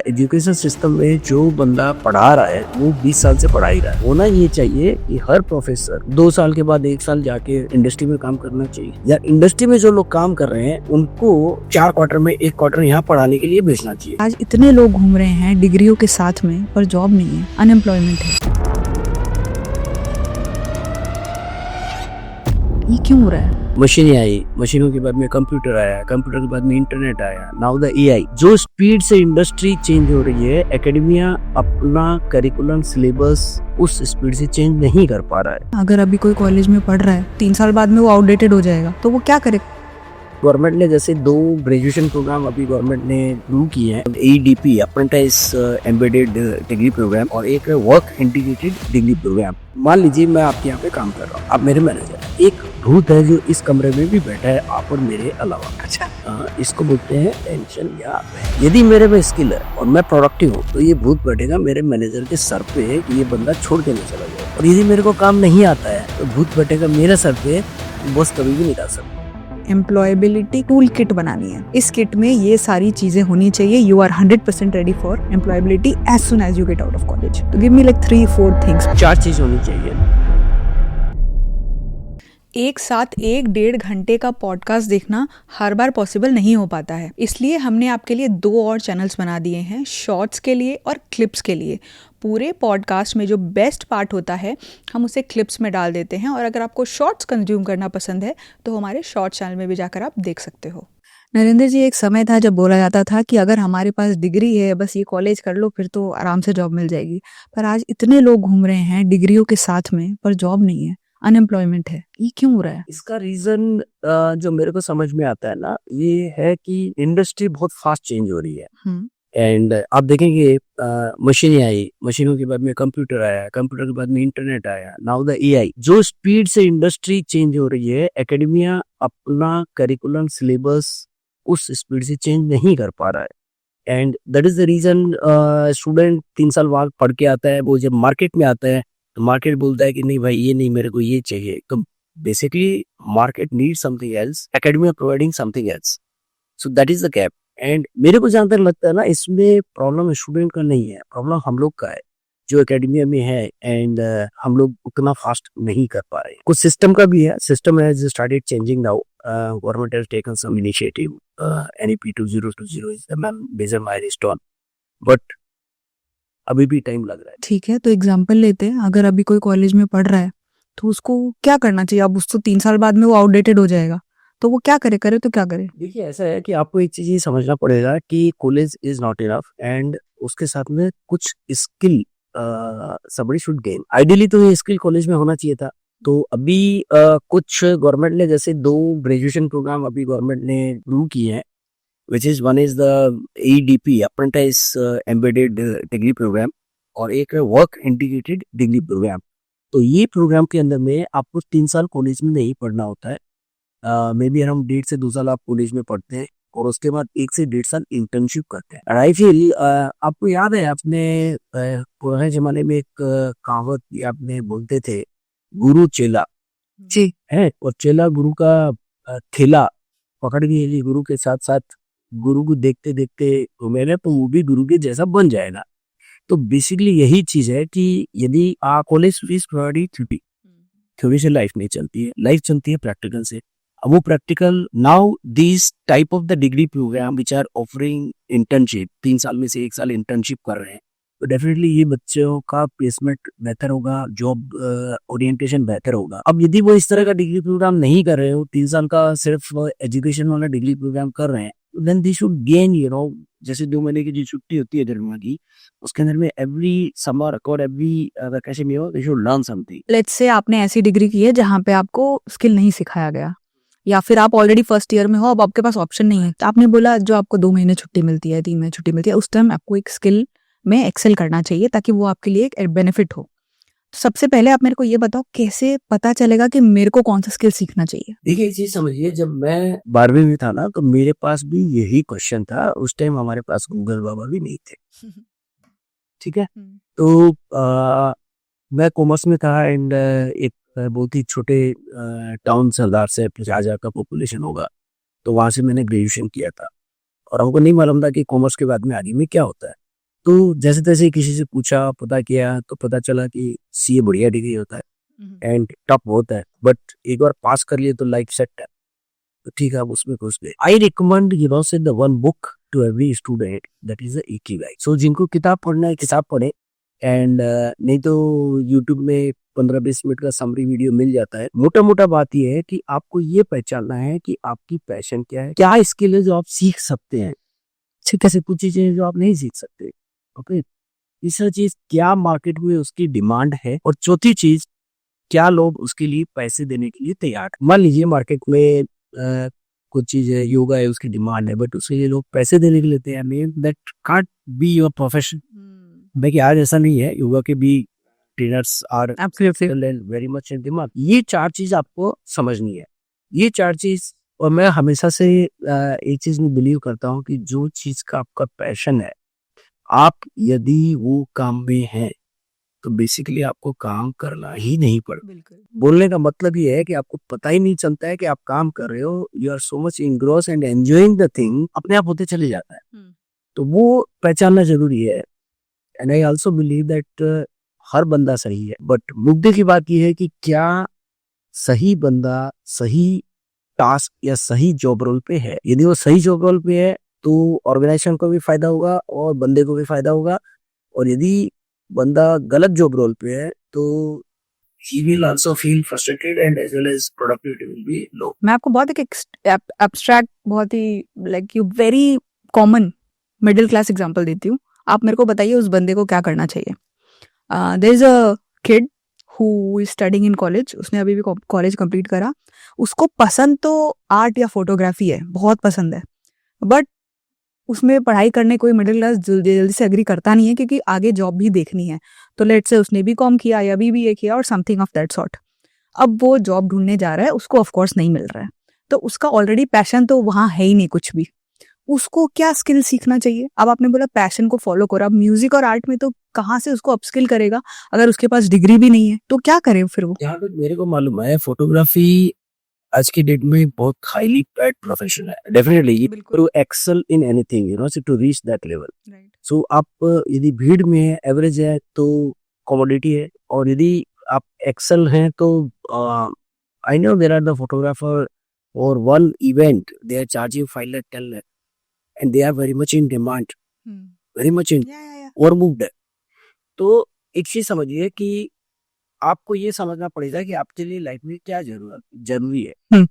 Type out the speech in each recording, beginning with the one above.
Education system में जो बंदा पढ़ा रहा है वो 20 साल से पढ़ा ही रहा है। होना ये चाहिए कि हर प्रोफेसर 2 साल के बाद 1 साल जाके इंडस्ट्री में काम करना चाहिए, या इंडस्ट्री में जो लोग काम कर रहे हैं उनको 4 क्वार्टर में 1 क्वार्टर यहाँ पढ़ाने के लिए भेजना चाहिए। आज इतने लोग घूम रहे हैं डिग्रियों के साथ में, पर जॉब नहीं है, अनएम्प्लॉयमेंट है। ये क्यों हो रहा है? मशीनें आई, मशीनों के बाद में कंप्यूटर आया, कंप्यूटर के बाद में इंटरनेट आया, नाउ द एआई। जो स्पीड से इंडस्ट्री चेंज हो रही है, एकेडमिया अपना करिकुलम सिलेबस उस स्पीड से चेंज नहीं कर पा रहा है। अगर अभी कोई कॉलेज में पढ़ रहा है, 3 साल बाद में वो आउटडेटेड हो जाएगा, तो वो क्या करे? गवर्नमेंट ने जैसे 2 ग्रेजुएशन प्रोग्राम अभी गवर्नमेंट ने शुरू किए हैं, AEDP apprentice embedded degree program और एक वर्क इंटीग्रेटेड डिग्री प्रोग्राम। मान लीजिए मैं आपके यहाँ पे काम कर रहा हूँ, आप मेरे मैनेजर हैं। एक भूत है जो इस कमरे में भी बैठा है आप और मेरे अलावा। अच्छा, इसको बोलते हैं टेंशन या यदि मेरे में स्किल है और मैं प्रोडक्टिव हूँ तो ये भूत बैठेगा मेरे मैनेजर के सर पे कि ये बंदा छोड़ के नहीं चला जाए, और यदि मेरे को काम नहीं आता है तो भूत बैठेगा मेरे सर पे, बॉस कभी भी नहीं डाल सकता। एम्प्लॉयबिलिटी टूल किट बनानी है। इस किट में ये सारी चीजें होनी चाहिए। You are 100% ready for employability as soon as you get out of college. तो गिव मी लाइक 3-4 थिंग्स। 4 चीज होनी चाहिए। एक साथ 1-1.5 घंटे का पॉडकास्ट देखना हर बार पॉसिबल नहीं हो पाता है, इसलिए हमने आपके लिए 2 और चैनल्स बना दिए हैं, शॉर्ट्स के लिए और क्लिप्स के लिए। पूरे पॉडकास्ट में जो बेस्ट पार्ट होता है हम उसे क्लिप्स में डाल देते हैं, और अगर आपको शॉर्ट्स कंज्यूम करना पसंद है तो हमारे शॉर्ट चैनल में भी जाकर आप देख सकते हो। नरेंद्र जी, एक समय था जब बोला जाता था कि अगर हमारे पास डिग्री है, बस ये कॉलेज कर लो, फिर तो आराम से जॉब मिल जाएगी। पर आज इतने लोग घूम रहे हैं डिग्रियों के साथ में, पर जॉब नहीं है, अनएम्प्लॉयमेंट है। ये क्यों हो रहा है? इसका रीजन जो मेरे को समझ में आता है ना, ये है कि इंडस्ट्री बहुत फास्ट चेंज हो रही है। एंड आप देखेंगे मशीनें आई, मशीनों के बाद में कंप्यूटर आया, कंप्यूटर के बाद में इंटरनेट आया, नाउ द एआई। जो स्पीड से इंडस्ट्री चेंज हो रही है, एकेडमिया अपना करिकुलम सिलेबस उस स्पीड से चेंज नहीं कर पा रहा है। And that is the reason student 3 साल बाद पढ़ के आता है, वो जब मार्केट में आता है तो मार्केट बोलता है कि नहीं भाई ये नहीं, मेरे को ये चाहिए। तो basically market need something else, academia providing something else, so that is the gap. And मेरे को जहाँ तक लगता है ना, इसमें प्रॉब्लम स्टूडेंट का नहीं है, प्रॉब्लम हम लोग का है जो एकेडमिया में है। एंड हम लोग उतना फास्ट नहीं कर पा रहे। कुछ सिस्टम का भी है, system has started changing now, government has taken some initiative, NEP 2020 is the major milestone, but अभी भी टाइम लग रहा है। ठीक है, तो एग्जाम्पल लेते हैं। अगर अभी कोई कॉलेज में पढ़ रहा है तो उसको क्या करना चाहिए? अब उसको 3 साल बाद में वो आउटडेटेड हो जाएगा, तो वो क्या करे? करे तो क्या करे? देखिए, ऐसा है कि आपको एक चीज ये समझना पड़ेगा कि college is not enough, and उसके साथ में कुछ skill somebody should gain. Ideally तो ये स्किल कॉलेज में होना चाहिए था। तो अभी कुछ गवर्नमेंट ने जैसे 2 ग्रेजुएशन प्रोग्राम अभी गवर्नमेंट ने शुरू किए हैं, which is one is the AEDP apprentice embedded degree program और एक है वर्क इंटीग्रेटेड डिग्री प्रोग्राम। तो ये प्रोग्राम के अंदर में आपको 3 साल कॉलेज में नहीं पढ़ना होता है, मे बी अराउंड 1.5 से 2 साल आप कॉलेज में पढ़ते हैं और उसके बाद 1 से 1.5 साल इंटर्नशिप करते हैं। आई फील आपको याद है अपने पुराने जमाने में एक कहावत आपने बोलते थे, गुरु चेला जी है, और चेला गुरु का थैला पकड़ के गुरु के साथ साथ गुरु को देखते देखते मेरे तो वो भी गुरु के जैसा बन जाएगा। तो बेसिकली यही चीज है कि यदि आप कॉलेज फीस प्रोवाइड थ्योरी से लाइफ नहीं चलती है, लाइफ चलती है प्रैक्टिकल से। अब वो practical now this type of the degree program which are offering internship, 3 साल में से 1 साल इंटर्नशिप कर रहे हैं, तो डेफिनेटली ये बच्चों का प्लेसमेंट बेहतर होगा, जॉब ओरिएंटेशन बेहतर होगा। अब यदि वो इस तरह का डिग्री प्रोग्राम नहीं कर रहे हो, 3 साल का सिर्फ एजुकेशन वाला डिग्री प्रोग्राम कर रहे हैं, then they should gain, you know, जैसे 2 महीने की जो छुट्टी होती है दरमियान की, उसके अंदर में एवरी समर और एवरी वैकेशन में they should learn something। Let's say आपने ऐसी डिग्री की है जहाँ पे आपको स्किल नहीं सिखाया गया, या फिर आप ऑलरेडी फर्स्ट ईयर में हो, अब आपके पास ऑप्शन नहीं है, तो आपने बोला जो आपको 2 महीने छुट्टी मिलती है, 3 महीने छुट्टी मिलती है, उस टाइम आपको एक स्किल में एक्सेल करना चाहिए ताकि वो आपके लिए एक बेनिफिट हो। तो सबसे पहले आप मेरे को ये बताओ, कैसे पता चलेगा कि मेरे को कौन सा स्किल सीखना चाहिए? देखिए, एक चीज समझिए, जब मैं 12वीं में था ना, तो मेरे पास भी यही क्वेश्चन था। उस टाइम हमारे पास गूगल बाबा भी नहीं थे, ठीक है। तो मैं कॉमर्स में था, एंड एक बहुत ही छोटे टाउन सरदार से 50,000 का पॉपुलेशन होगा, तो वहां से मैंने ग्रेजुएशन किया था, और हमको नहीं मालूम था कि कॉमर्स के बाद में आगे में क्या होता है। तो जैसे तैसे किसी से पूछा, पता किया, तो पता चला कि सीए बढ़िया डिग्री होता है एंड टफ होता है, बट एक बार पास कर लिए तो लाइफ सेट है, तो ठीक है, आप उसमें घुस गए। I recommend say the one book to every student, that is the Ikigai. So जिनको किताब पढ़ना है किताब पढ़े, एंड नहीं तो यूट्यूब में 15-20 मिनट का समरी वीडियो मिल जाता है। मोटा मोटा बात यह है कि आपको ये पहचानना है कि आपकी पैशन क्या है, क्या स्किल है जो आप सीख सकते हैं, कैसे कुछ चीजें जो आप नहीं सीख सकते। ओके, तीसरा चीज, क्या मार्केट में उसकी डिमांड है, और चौथी चीज, क्या लोग उसके लिए पैसे देने के लिए तैयार हैं। मान लीजिए मार्केट में कुछ चीज है, योगा है, उसकी डिमांड है, बट उसके लिए लोग पैसे देने के लिए तैयार नहीं है, that can't be your profession. देखिए आज ऐसा नहीं है, योगा के भी trainers are very much in demand. ये 4 चीज आपको समझनी है, ये 4 चीज। और मैं हमेशा से एक चीज में बिलीव करता हूँ कि जो चीज का आपका पैशन है, आप यदि वो काम में है तो बेसिकली आपको काम करना ही नहीं पड़ता। बोलने का मतलब ये है कि आपको पता ही नहीं चलता है कि आप काम कर रहे हो, you are so much engross and enjoying the thing, अपने आप होते चले जाता है। तो वो पहचानना जरूरी है। And I also believe that हर बंदा सही है, बट मुद्दे की बात यह है कि क्या सही बंदा सही टास्क या सही जॉब रोल पे है। यदि वो सही जॉब रोल पे है तो ऑर्गेनाइजेशन को भी फायदा होगा और बंदे को भी फायदा होगा, और यदि बंदा गलत जॉब रोल पे है तो he will also feel frustrated and as well as productivity will be low. मैं आपको बहुत एक एब्स्ट्रैक्ट, बहुत ही like you very common middle class example देती हूँ। आप मेरे को बताइए उस बंदे को क्या करना चाहिए। There is a kid who is studying in college, उसने अभी भी कॉलेज कंप्लीट करा, उसको पसंद तो आर्ट या फोटोग्राफी है, बहुत पसंद है, बट उसमें पढ़ाई करने कोई मिडिल क्लास जल्दी से एग्री करता नहीं है, क्योंकि आगे जॉब भी देखनी है। तो लेट्स से उसने बीकॉम किया या बीबीए किया और समथिंग ऑफ दैट सॉर्ट। अब वो जॉब ढूंढने जा रहा है, उसको ऑफ कोर्स नहीं मिल रहा है, तो उसका ऑलरेडी पैशन तो वहाँ है ही नहीं कुछ भी। उसको क्या स्किल सीखना चाहिए? अब आपने बोला पैशन को फॉलो करो, अब म्यूजिक और आर्ट में तो कहाँ से उसको अपस्किल करेगा अगर उसके पास डिग्री भी नहीं है, तो क्या करे फिर वो? जहाँ तक मेरे को मालूम है, फोटोग्राफी आज की डेट में बहुत हाईली पेड प्रोफेशन है। Definitely to excel in anything, to reach that level. So आप यदि भीड़ में है, एवरेज है तो कमोडिटी है, और यदि आप एक्सेल हैं तो I know there are the photographer और one event they are charging 5 lakh 10 lakh and they are very much in demand, very much in और मूव्ड है। तो एक चीज समझिए कि आपको ये समझना पड़ेगा कि आपके लिए लाइफ में क्या जरूरी है।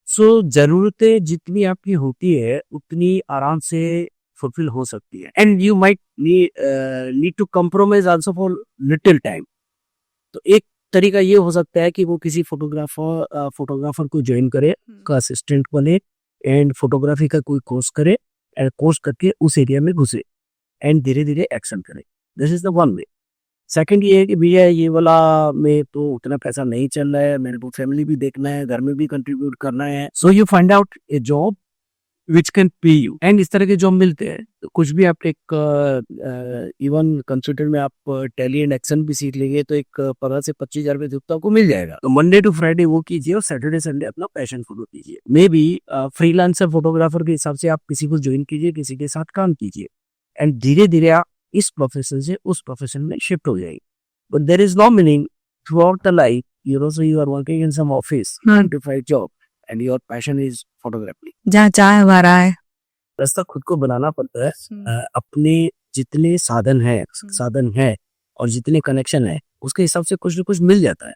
सो जरूरतें जितनी आपकी होती है उतनी आराम से फुलफिल हो सकती है, and you might need to compromise also for little time. तो एक तरीका ये हो सकता है कि वो किसी फोटोग्राफर को ज्वाइन करे, का असिस्टेंट बने, एंड फोटोग्राफी का कोई कोर्स करे, एंड कोर्स करके उस एरिया में घुसे एंड धीरे धीरे एक्शन करे। This is the one way. Second ये है कि भैया ये वाला में तो उतना पैसा नहीं चल रहा है, मेरे को फैमिली भी देखना है, घर में भी कंट्रीब्यूट करना है, so you find out A job which can pay you. And इस तरह के जॉब मिलते हैं, तो कुछ भी आप एक इवन कंप्यूटर में आप टैली एंड एक्शन भी सीख लेंगे तो एक 15 से 25 हजार रुपए आपको मिल जाएगा। तो मंडे टू फ्राइडे वो कीजिए और सैटरडे संडे अपना पैशन फॉलो कीजिए। मे बी फ्रीलांसर फोटोग्राफर के हिसाब से आप किसी को ज्वाइन कीजिए, किसी के साथ काम कीजिए, एंड धीरे धीरे आप इस प्रोफेशन से उस प्रोफेशन में शिफ्ट हो जाएगी। But there is no meaning throughout the life, so you are working in some office, 9 to 5 job, and your passion is photography. जहाँ चाहे वहाँ रहा है, रास्ता खुद को बनाना पड़ता है। अपने जितने साधन है और जितने कनेक्शन है उसके हिसाब से कुछ न कुछ मिल जाता है।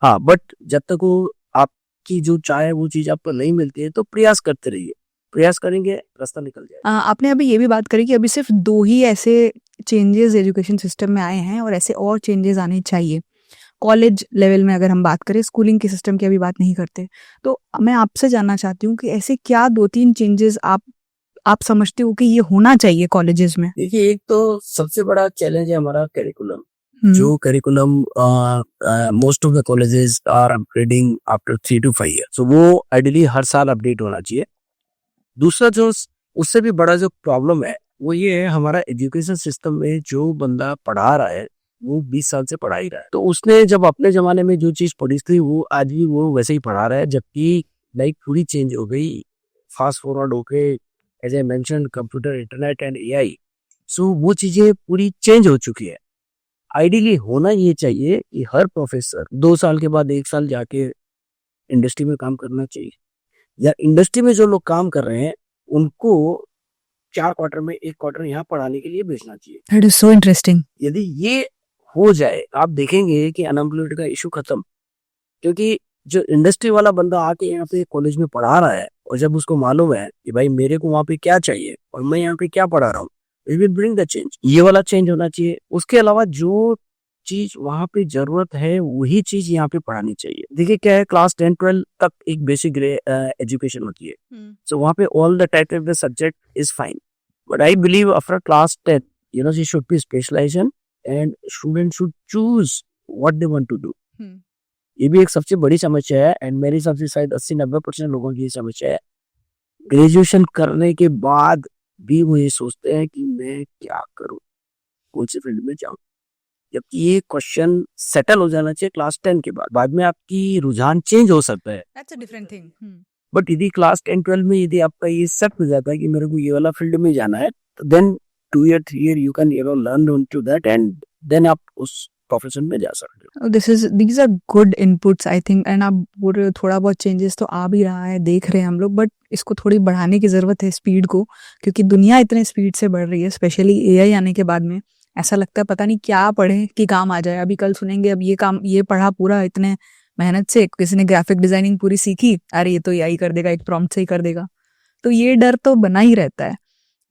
हाँ, बट जब तक वो आपकी जो चाहे वो चीज आपको नहीं मिलती है तो प्रयास करते रहिए, प्रयास करेंगे रास्ता निकल जाएगा। आपने अभी ये भी बात करी कि अभी सिर्फ 2 ही ऐसे चेंजेस एजुकेशन सिस्टम में आए हैं और ऐसे और चेंजेस आने चाहिए। कॉलेज लेवल में अगर हम बात करें, स्कूलिंग के सिस्टम की अभी बात नहीं करते, तो मैं आपसे जानना चाहती हूँ कि ऐसे क्या 2-3 चेंजेस आप समझते हो कि ये होना चाहिए कॉलेजेस में? देखिए, एक तो सबसे बड़ा चैलेंज है हमारा करिकुलम। जो curriculum most of the colleges are upgrading after 3 to 5 years, so वो आइडियली हर साल अपडेट होना चाहिए। दूसरा जो उससे भी बड़ा जो प्रॉब्लम है वो ये है, हमारा एजुकेशन सिस्टम में जो बंदा पढ़ा रहा है वो 20 साल से पढ़ा ही रहा है, तो उसने जब अपने जमाने में जो चीज पढ़ी थी वो आज भी वो वैसे ही पढ़ा रहा है, जबकि लाइफ पूरी चेंज हो गई, फास्ट फॉरवर्ड होके, as I mention, computer, internet and AI so वो चीजें पूरी चेंज हो चुकी है। आइडियली होना ये चाहिए कि हर प्रोफेसर 2 साल के बाद 1 साल जाके इंडस्ट्री में काम करना चाहिए, या इंडस्ट्री में जो लोग काम कर रहे हैं उनको 4 क्वार्टर में 1 क्वार्टर यहाँ पढ़ाने के लिए भेजना चाहिए। That is so interesting. यदि ये हो जाए आप देखेंगे कि अनएम्प्लॉयड का इशू खत्म, क्योंकि जो इंडस्ट्री वाला बंदा आके यहाँ पे कॉलेज में पढ़ा रहा है और जब उसको मालूम है कि भाई मेरे को वहाँ पे क्या चाहिए और मैं यहाँ पे क्या पढ़ा रहा हूँ, it will bring the change. ये वाला चेंज होना चाहिए। उसके अलावा जो चीज वहाँ पे जरूरत है वही चीज यहाँ पे पढ़ानी चाहिए। देखिए क्या है, क्लास 10-12 तक एक बेसिक एजुकेशन होती है, सो वहाँ पे all the type of the subject is fine, but I believe after class 10 she should be specialization and students should choose what they want to do. ये भी एक सबसे बड़ी समस्या है, एंड मेरे हिसाब से शायद 80-90% लोगों की ये समस्या है। ग्रेजुएशन करने के बाद भी वो ये सोचते हैं कि मैं क्या करूं, कौन सी फील्ड में जाऊं, जबकि ये क्वेश्चन सेटल हो जाना चाहिए क्लास 10 के बाद। बाद में आपकी रुझान चेंज हो सकता है, that's a different thing. But यदि क्लास 10-12 में यदि आपका ये सेट हो जाता है कि मेरे को ये वाला फील्ड में जाना है, तो then 2 year 3 year you can learn onto that and then आप उस प्रोफेशन में जा सकते हो। these are good inputs I think, and आप बोल रहे हो थोड़ा बहुत चेंजेस तो आ भी रहा है, देख रहे हैं हम लोग, बट इसको थोड़ी बढ़ाने की जरूरत है स्पीड को, क्योंकि दुनिया इतने स्पीड से बढ़ रही है, स्पेशली AI आने के बाद में ऐसा लगता है पता नहीं क्या पढ़े कि काम आ जाए। अभी कल सुनेंगे अब ये पढ़ा पूरा इतने मेहनत से, किसी ने ग्राफिक डिजाइनिंग पूरी सीखी, अरे ये तो AI कर देगा, एक प्रॉम्प्ट से ही कर देगा। तो ये डर तो बना ही रहता है।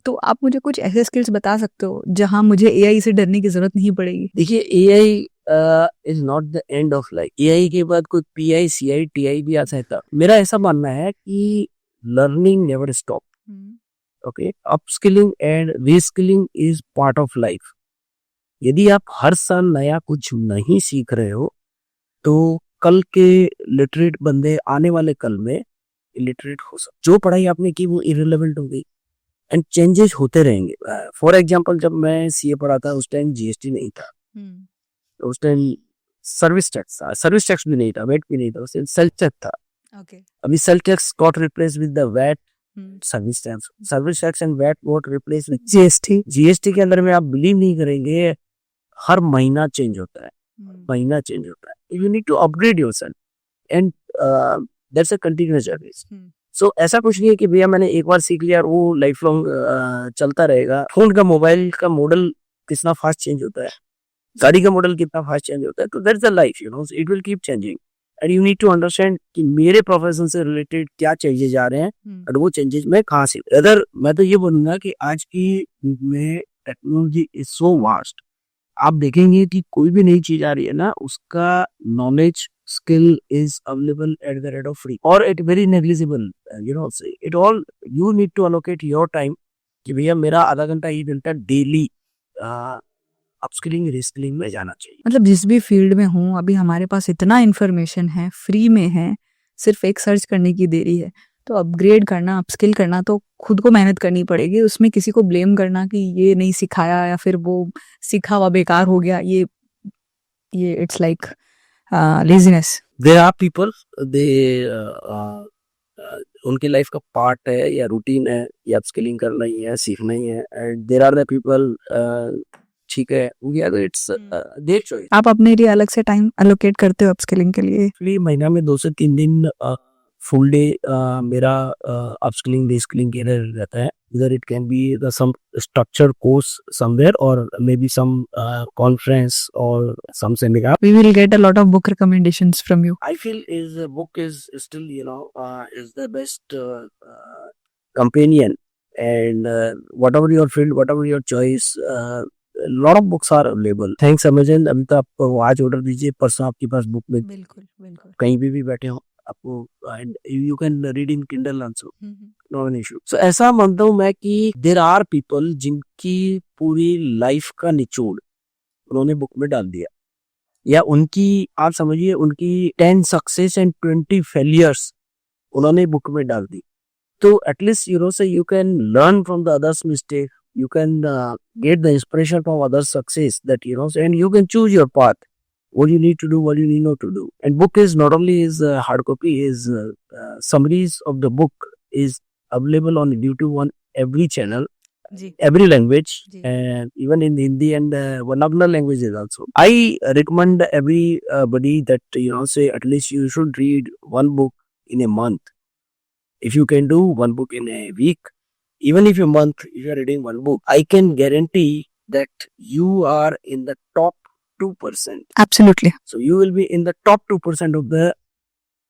तो आप मुझे कुछ ऐसे स्किल्स बता सकते हो जहां मुझे AI से डरने की जरूरत नहीं पड़ेगी? देखिए AI is not the end of life. AI के बाद कोई PI CI TI भी आ सकता है। मेरा ऐसा मानना है कि learning never stop. Okay, upskilling and reskilling is part of life. यदि आप हर साल नया कुछ नहीं सीख रहे हो तो कल के लिटरेट बंदे आने वाले कल में इलिटरेट हो सकते। जो पढ़ाई आपने की वो इरेलेवेंट हो गई, एंड चेंजेस होते रहेंगे। फॉर एग्जांपल जब मैं CA पढ़ा था उस टाइम GST नहीं था, तो उस टाइम सर्विस टैक्स भी नहीं था, वेट भी नहीं था, उस टाइम सेल्फ टैक्स था। अभी sales tax got replace with the VAT, service tax and VAT got replace with GST के अंदर में आप बिलीव नहीं करेंगे, हर महीना चेंज होता है, महीना चेंज होता है। You need to upgrade yourself and that's a continuous journey. So ऐसा कुछ नहीं है कि भैया मैंने एक बार सीख लिया और वो लाइफ लॉन्ग चलता रहेगा। फोन का, मोबाइल का मॉडल कितना फास्ट चेंज होता है, गाड़ी का मॉडल कितना फास्ट चेंज होता है, तो that's the life, it will keep changing and you need to understand कि मेरे प्रोफेशन से रिलेटेड क्या चेंजेस आ रहे हैं और वो चेंजेस मैं कहाँ से। अदर मैं तो ये बोलूंगा कि आज की युग में टेक्नोलॉजी इज सो वास्ट। आप देखेंगे कि कोई भी नई चीज आ रही है ना, उसका knowledge skill is available at the rate of free or at very negligible, it all you need to allocate your time कि भैया मेरा आधा घंटा ही घंटा डेली अपस्किलिंग रीस्किलिंग में जाना चाहिए। मतलब जिस भी फील्ड में हूँ अभी हमारे पास इतना इन्फॉर्मेशन है, फ्री में है, सिर्फ एक सर्च करने की देरी है। तो अपग्रेड करना, अपस्किल करना तो खुद को मेहनत करनी पड़ेगी। उसमें किसी को ब्लेम करना कि ये नहीं सिखाया या फिर वो सीखा हुआ बेकार हो गया, ये it's like laziness. There are people, उनकी लाइफ का पार्ट है या रूटीन है या अपस्किलिंग करना ही है, सीखना ही है, and there are the people, ठीक है, तो इट्स देयर चॉइस। आप अपने लिए अलग से टाइम एलोकेट करते हो अपस्किलिंग के लिए? एक्चुअली महीना में 2 से 3 दिन फुल डे मेरा अपस्किलिंग रीस्किलिंग के लिए रहता है। Either it can be some structured course somewhere or maybe some conference or some seminar. We will get a lot of book recommendations from you. I feel a book is still is the best companion, and whatever your field, whatever your choice, a lot of books are available. Thanks Amazon. अभी तो आप आज order दीजिए, परसों आपके पास book में बिल्कुल कहीं भी बैठे हो आपको, and you can read in Kindle also, not an issue. So ऐसा मानता हूँ मैं कि there are people जिनकी पूरी लाइफ का निचोड़ उन्होंने बुक में डाल दिया, या उनकी आप समझिए उनकी 10 सक्सेस एंड 20 फेलियर्स उन्होंने बुक में डाल दी। तो at least you can learn from the others' mistake, you can get the inspiration from others' success, that and you can choose your path. What you need to do, what you need not to do. And book is not only is hard copy, is summaries of the book is available on YouTube on every channel. जी every language, जी and even in Hindi and vernacular languages also. I recommend everybody that say at least you should read one book in a month. If you can do one book in a week, even if a month you are reading one book, I can guarantee that you are in the top 2%. Absolutely. So you will be in the top 2% of the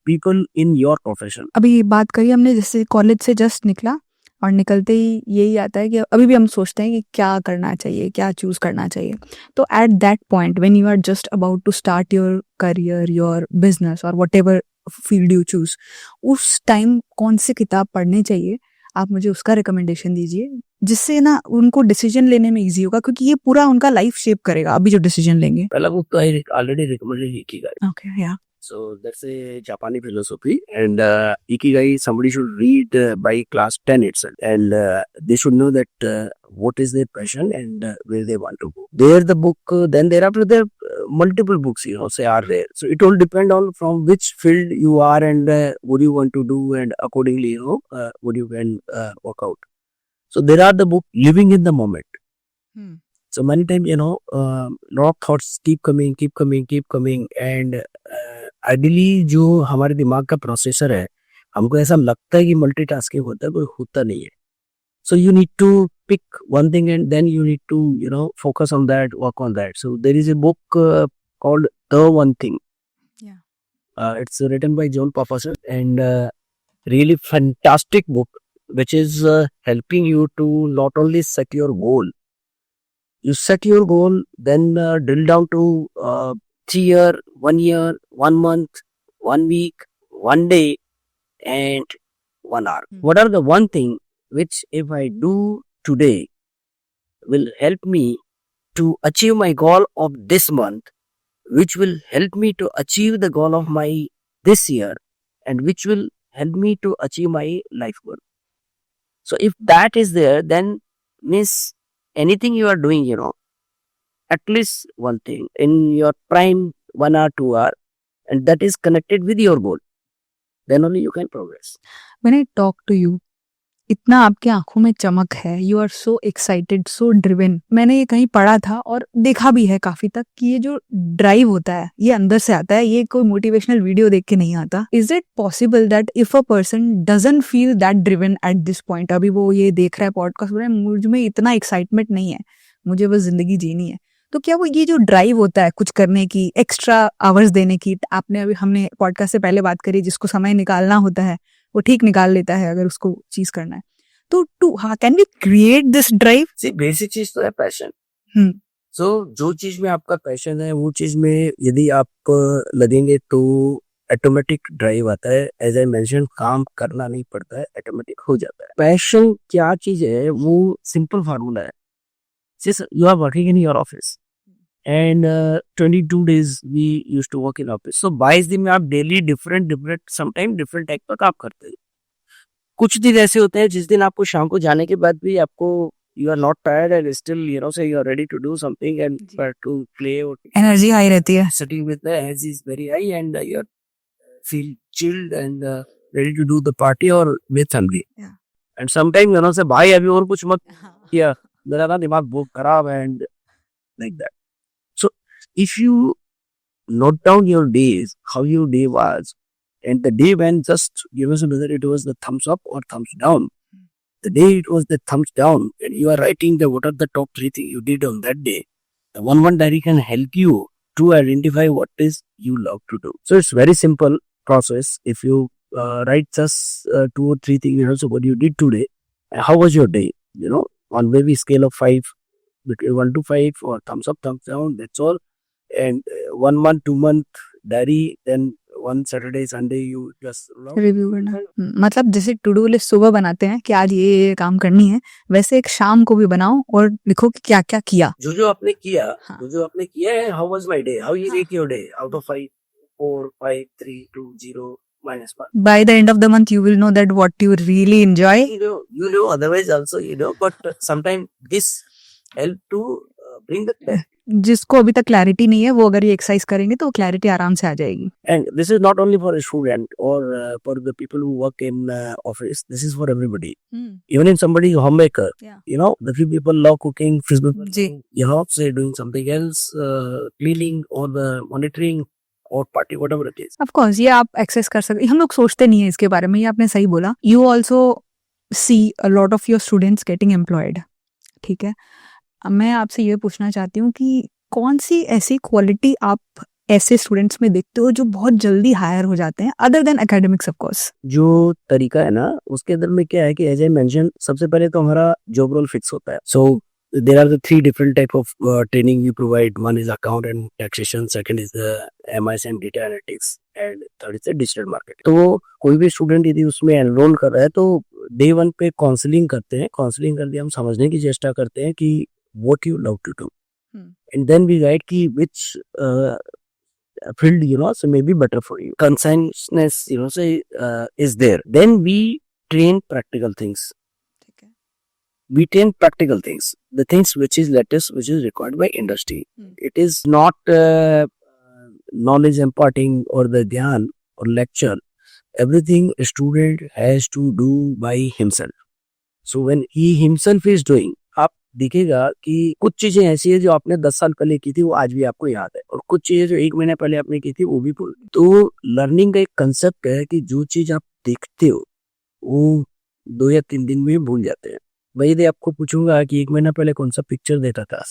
people in your profession. अभी बात करी हमने जैसे college से just निकला और निकलते ही यही आता है कि अभी भी हम सोचते हैं कि क्या करना चाहिए, क्या चूज करना चाहिए. तो at that point when you are just about to start your career, your business और व्हाटएवर फील्ड यू चूज, उस टाइम कौन सी किताब पढ़नी चाहिए, आप मुझे उसका रिकमेंडेशन दीजिए, जिससे ना उनको डिसीजन लेने में इजी होगा, क्योंकि ये पूरा उनका लाइफ शेप करेगा अभी जो डिसीजन लेंगे. पहला बुक तो I already recommended Ikigai. Okay या So that's a Japanese philosophy, and Ikigai somebody should read by class 10 itself, and they should know that what is their passion and where they want to go. There the book, then thereafter there multiple books say are there. So it all depend on from which field you are and what you want to do, and accordingly what you can work out. So there are the book Living in the Moment. So many times lot of thoughts keep coming, and ideally जो हमारे दिमाग का processor है, हमको ऐसा लगता है कि मल्टीटास्किंग होता है, कोई होता नहीं है. So you need to pick one thing and then you need to focus on that, work on that. So there is a book called The One Thing. It's written by John Papazon, and really fantastic book which is helping you to not only set your goal. You set your goal, then drill down to 3 year, 1 year, 1 month, 1 week, 1 day, and 1 hour. What are the one thing which if I do today will help me to achieve my goal of this month, which will help me to achieve the goal of my this year, and which will help me to achieve my life goal. So if that is there, then means anything you are doing, at least one thing in your prime 1 hour, 2 hour, and that is connected with your goal, then only you can progress. When I talk to you, इतना आपके आंखों में चमक है, you are so excited, so driven. मैंने ये कहीं पढ़ा था और देखा भी है काफी तक कि ये जो ड्राइव होता है ये अंदर से आता है, ये कोई मोटिवेशनल वीडियो देख के नहीं आता. Is it possible that if a person doesn't feel that driven at this point, अभी वो ये देख रहा है पॉडकास्ट, बोल रहा है मुझ में इतना एक्साइटमेंट नहीं है, मुझे बस जिंदगी जीनी है, तो क्या वो ये जो ड्राइव होता है कुछ करने की, एक्स्ट्रा आवर्स देने की, आपने अभी हमने पॉडकास्ट से पहले बात करी, जिसको समय निकालना होता है वो ठीक निकाल लेता है अगर उसको चीज करना है, तो can we create this drive? See basic चीज तो है पैशन. सो जो चीज में आपका पैशन है वो चीज में यदि आप लगेंगे तो ऑटोमेटिक ड्राइव आता है. एज आई मेंशन, काम करना नहीं पड़ता है, ऑटोमेटिक हो जाता है. पैशन क्या चीज है, वो सिंपल फार्मूला है. You are working in your office and 22 days we used to work in office. So 22 दिन में आप daily different sometime different type का काम करते हैं. कुछ दिन ऐसे होते हैं जिस दिन आपको शाम को जाने के बाद भी आपको you are not tired and still say you are ready to do something and to play or energy high रहती है, sitting with the energy is very high and you feel chilled and ready to do the party or with family. And sometimes say भाई अभी और कुछ मत किया, मेरा ना दिमाग बहुत खराब है, and like that. So if you note down your days, how your day was, and the day when just give us whether it was the thumbs up or thumbs down, the day it was the thumbs down, and you are writing what are the top 3 things you did on that day, the one diary can help you to identify what is you love to do. So it's very simple process. If you write just 2 or 3 things, so what you did today, how was your day, on maybe scale of 5, between 1 to 5, or thumbs up, thumbs down, that's all. And 1 month, 2 month diary, then 1 Saturday, Sunday you just review करना. मतलब जैसे to do list सुबह बनाते हैं कि आज ये काम करनी है, वैसे एक शाम को भी बनाओ और लिखो कि क्या क्या किया, जो आपने किया, जो आपने किया है. How was my day, how you rate your day out of 5, 4, 5, 3, 2, 0, -1. by the end of the month you will know that what you really enjoy. You know otherwise also but sometimes this help to bring the clarity. जिसको अभी तक clarity नहीं है वो अगर ये exercise करेंगे तो क्लैरिटी आराम से आ जाएगी. And this is not only for a student or for the people who work in office. This is for everybody. Even in somebody homemaker, Yeah. you know, the few people love cooking, few people, जी. you know, say doing something else, cleaning or the monitoring or party, whatever it is. Of course ये आप access कर सकते. हम लोग सोचते नहीं है इसके बारे में. ये आपने सही बोला. You also see a lot of your students getting employed. ठीक है. अब मैं आपसे ये पूछना चाहती हूँ कि कौन सी ऐसी क्वालिटी आप ऐसे स्टूडेंट्स में देखते हो जो बहुत जल्दी हायर हो जाते हैं other than academics of course. जो तरीका है ना उसके अंदर में क्या है कि एज आई मेंशन, सबसे पहले तो हमारा जॉब रोल फिक्स होता है. सो there are the three different type of training you provide. One is account and taxation, second is the MIS and data analytics, and third is the digital marketing. तो कोई भी student यदि उसमें enrol कर रहा है तो डे वन पे काउंसलिंग करते हैं. काउंसलिंग करके हम समझने की चेष्टा करते हैं कि what you love to do, and then we guide कि which field, you know, so may be better for you. Consciousness, you know, say is there. Then we train practical things. We train practical things, the things which is latest, which is required by industry. It is not knowledge imparting or the dhyan or lecture. Everything a student has to do by himself. So when he himself is doing, आप दिखेगा कि कुछ चीजें ऐसी है जो आपने 10 साल पहले की थी वो आज भी आपको याद है, और कुछ चीजें जो 1 महीने पहले आपने की थी वो भी भूल. तो लर्निंग का एक कंसेप्ट है कि जो चीज आप देखते हो वो 2 या 3 दिन में भूल जाते हैं. मैं यदि आपको पूछूंगा कि 1 महीना पहले कौन सा पिक्चर देखा था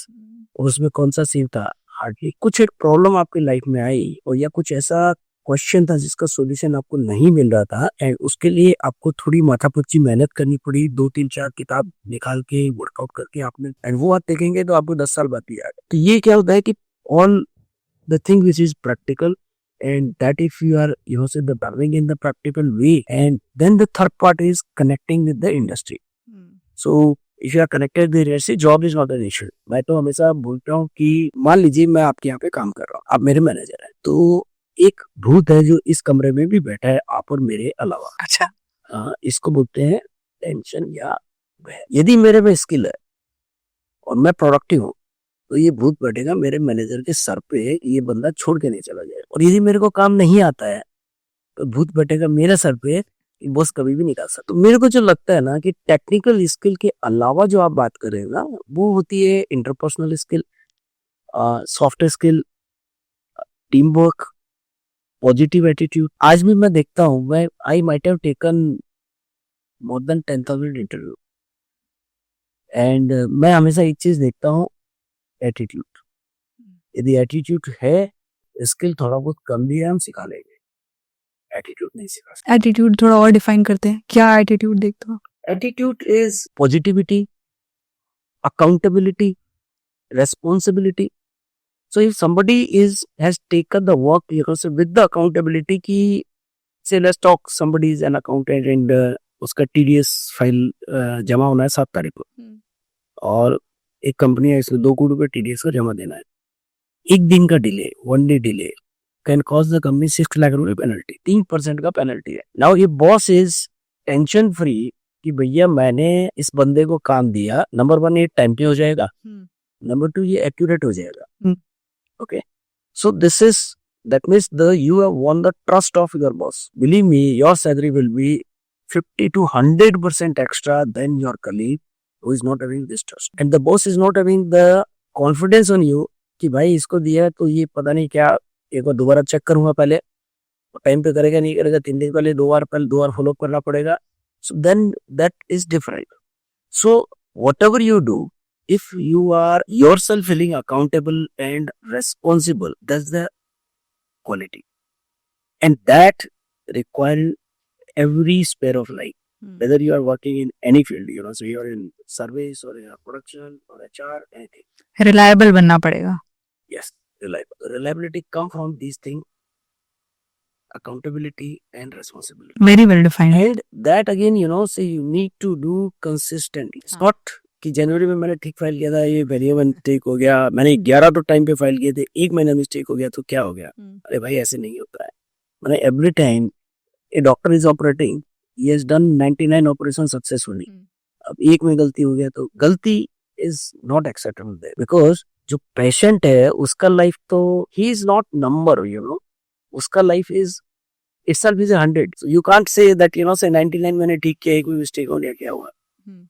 और उसमें कौन सा सीन था, हार्डली. कुछ एक प्रॉब्लम आपकी लाइफ में आई और या कुछ ऐसा क्वेश्चन था जिसका सॉल्यूशन आपको नहीं मिल रहा था, एंड उसके लिए आपको थोड़ी माथापच्ची मेहनत करनी पड़ी, 2-3-4 किताब निकाल के वर्कआउट करके आपने, एंड वो आप देखेंगे तो आपको 10 साल बाद भी याद. तो ये क्या होता है कि all the thing which is practical, and that if you are, you know, say the learning in the practical way, and then the third part is connecting with the industry. So if you are connected with the industry, job is not an issue. मैं तो हमेशा बोलता हूँ कि मान लीजिए मैं आपके यहाँ पे काम कर रहा हूँ, आप मेरे मैनेजर हैं, तो एक भूत है जो इस कमरे में भी बैठा है आप और मेरे अलावा. अच्छा. इसको बोलते हैं टेंशन या भय. यदि मेरे में स्किल है और मैं प्रोडक्टिव हूँ तो ये भूत बैठेगा मेरे मैनेजर के सर पे, ये बंदा छोड़ के नहीं चला जाए. और यदि मेरे को काम नहीं आता है तो भूत बैठेगा मेरे सर पे, बॉस कभी भी नहीं कर सकता. तो मेरे को जो लगता है ना कि टेक्निकल स्किल के अलावा जो आप बात कर रहे हैं ना, वो होती है interpersonal skill, soft skill, team work, positive attitude. आज भी मैं देखता हूँ, मैं I might have taken more than 10,000 interview, and मैं हमेशा एक चीज देखता हूँ, एटीट्यूड. यदि एटीट्यूड है, स्किल थोड़ा बहुत कम भी है, हम सिखा लेंगे. एटीट्यूड नहीं सिखा सकते. एटीट्यूड थोड़ा और डिफाइन करते हैं. क्या एटीट्यूड देखते हो? Attitude is positivity, accountability, responsibility. So if somebody has taken the work, you know, so with the accountability ki, say let's talk, somebody is an accountant and उसका TDS फाइल जमा होना है 7 तारीख को, और एक कंपनी है, इसमें 2 करोड़ रुपए TDS का जमा देना है. एक दिन का delay, 1 day delay can cause the company 6 lakh रुपए पेनल्टी. 3% का पेनल्टी है. नाउ ये बॉस इज टेंशन फ्री कि भैया मैंने इस बंदे को काम दिया, नंबर 1 ये टाइम पे हो जाएगा, नंबर 2 ये एक्यूरेट हो जाएगा. Okay, so this is that means you have won the trust of your boss. Believe me, your salary will be 50 to 100% extra than your colleague who is not having this trust, and the boss is not having the confidence on you कि भाई इसको दिया तो ये पता नहीं क्या, एक बार दोबारा चेक करूंगा, पहले टाइम पे करेगा नहीं करेगा, 3 दिन पहले 2 बार फॉलो करना पड़ेगा. So then that is different. So whatever you do, if you are yourself feeling accountable and responsible, that's the quality, and that requires every sphere of life, whether you are working in any field, you know, so you are in service or in production or HR, anything. Reliable बनना पड़ेगा. Yes, reliability come from these things, accountability and responsibility. Very well defined. And that again, you know, so you need to do consistently. It's not कि जनवरी में मैंने ठीक file किया था, ये variable mistake हो गया, मैंने 11 तो टाइम पे फाइल किए थे, 1 महीना मिस्टेक हो गया तो क्या हो गया. अरे भाई ऐसे नहीं होता है. मैंने every time a doctor is operating, he has done 99 operation successfully. अब एक में गलती हो गया तो गलती is not acceptable there, because जो पेशेंट है उसका लाइफ तो ही इज नॉट नंबर, उसका life is itself is 100. So you can't say that, say 99 मैंने ठीक किया, एक भी mistake हो गया, क्या हुआ.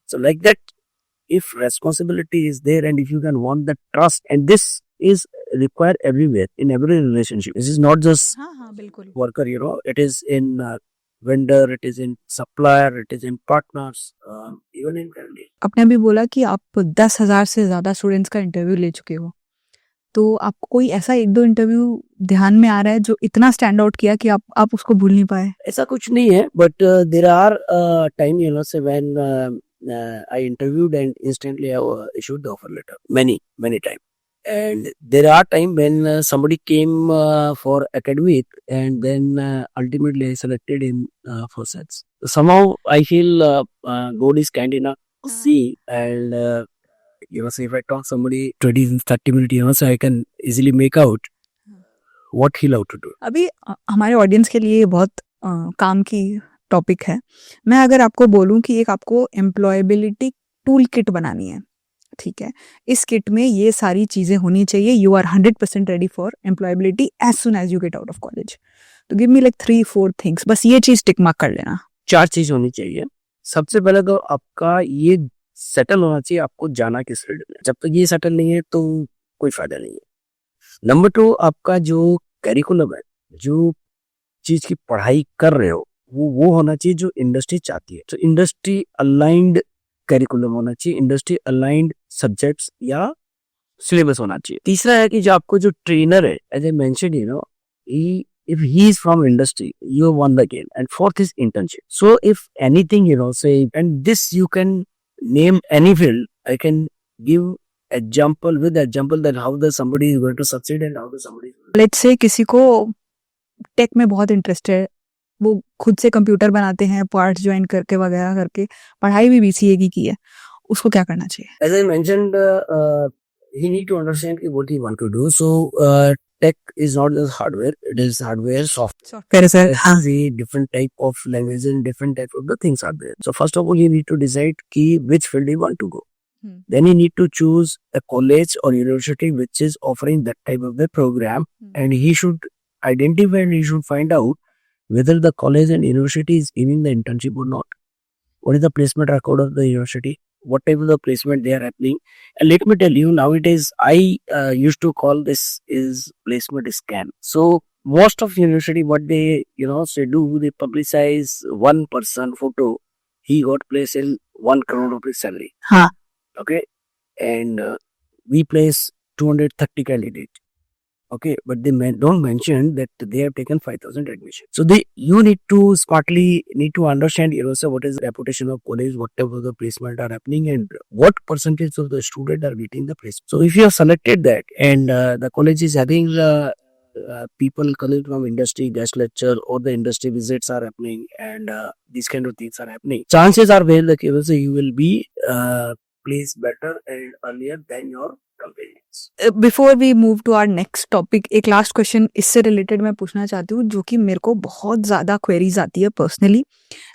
So like that, if responsibility is there and if you can want that trust, and this is required everywhere in every relationship. This is not just बिल्कुल worker, it is in vendor, it is in supplier, it is in partners, even in family. आपने अभी बोला कि आप 10,000 से ज्यादा students का interview ले चुके हो, तो आपको कोई ऐसा एक दो इंटरव्यू ध्यान में आ रहा है जो इतना स्टैंड आउट किया कि आप उसको भूल नहीं पाए? ऐसा कुछ नहीं है, but there are time, say when I interviewed and instantly I issued the offer letter many times. And there are time when somebody came for academic and then ultimately I selected him for sets. Somehow I feel God is kind enough to see, and say if I talk somebody 20-30 minutes, so I can easily make out what he'll have to do. अभी हमारे audience के लिए बहुत काम की topic है. मैं अगर आपको बोलूं कि एक आपको एम्प्लॉयबिलिटी टूल किट बनानी है, ठीक है, इस किट में ये सारी चीज़ें होनी चाहिए, you are 100% ready for employability as soon as you get out of college, तो गिव मी लाइक 3-4 थिंग्स, बस ये चीज़ टिक मार्क कर लेना. 4 चीज होनी चाहिए. सबसे पहले तो आपका ये सेटल होना चाहिए, आपको जाना किस फील्ड में. जब तक ये सेटल नहीं है तो कोई फायदा नहीं है. नंबर 2, आपका जो करिकुलम है, जो चीज की पढ़ाई कर रहे हो, वो होना चाहिए जो इंडस्ट्री चाहती है. तो इंडस्ट्री अलाइंड करिकुलम होना चाहिए, इंडस्ट्री अलाइंड सब्जेक्ट्स या सिलेबस होना चाहिए. तीसरा है कि जो आपको जो ट्रेनर है, as I mention, if he is from industry, you have won the game. And fourth is internship. So if anything, say, and this you can name any field, I can give example that how the somebody is going to succeed and how the somebody is. Let's say किसी को take में बहुत interest है, वो खुद से computer बनाते हैं, पार्ट्स ज्वाइन करके वगैरह करके, पढ़ाई भी BCA की है, उसको क्या करना चाहिए? As I mentioned, he need to understand what he want to do. So tech is not just hardware; it is hardware, software. The different type of languages and different type of the things are there. So first of all, you need to decide which field you want to go. Then you need to choose a college or university which is offering that type of the program, and he should identify and he should find out whether the college and university is giving the internship or not. What is the placement record of the university? What type of the placement they are happening? And let me tell you, nowadays I used to call this is placement scam. So most of university, what they say do, they publicize one person photo, he got placed in 1 crore rupees salary. Okay, and we place 230 candidates. Okay, but they don't mention that they have taken 5,000 admissions. So you need to smartly understand, what is the reputation of college, whatever the placement are happening, and what percentage of the student are getting the placement. So if you have selected that, and the college is having people coming from industry, guest lecture, or the industry visits are happening, and these kind of things are happening, chances are very like you will be placed better and earlier than your companions. Before we move to our next topic, एक last question इससे related मैं पूछना चाहती हूँ, जो कि मेरे को बहुत ज़्यादा क्वेरीज आती है personally,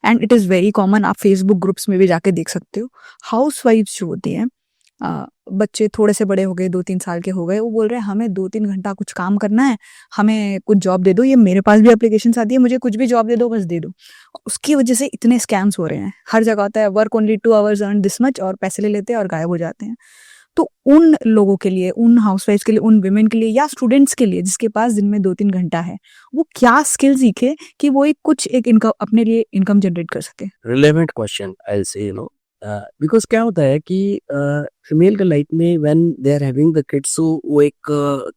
and it is very common. आप फेसबुक ग्रुप्स में भी जाके देख सकते हो. हाउस वाइफ्स जो होती हैं, बच्चे थोड़े से बड़े हो गए, 2-3 साल के हो गए, वो बोल रहे हैं हमें 2-3 घंटा कुछ काम करना है, हमें कुछ जॉब दे दो. ये मेरे पास भी एप्लीकेशन आती है, मुझे कुछ भी जॉब दे दो, बस दे दो. उसकी वजह से इतने स्कैम्स हो रहे हैं. हर जगह होता है work only 2 hours earn this much, और पैसे ले लेते हैं और गायब हो जाते हैं. तो उन लोगों के लिए, उन हाउसवाइफ्स के लिए, उन विमेन के लिए, या स्टूडेंट्स के लिए जिसके पास दिन में 2-3 घंटा है, वो क्या स्किल सीखे कि वो एक इनकम अपने लिए इनकम जनरेट कर सके? Relevant question, I will say, because क्या होता है कि फीमेल के लाइफ में when they are having the kids, so वो एक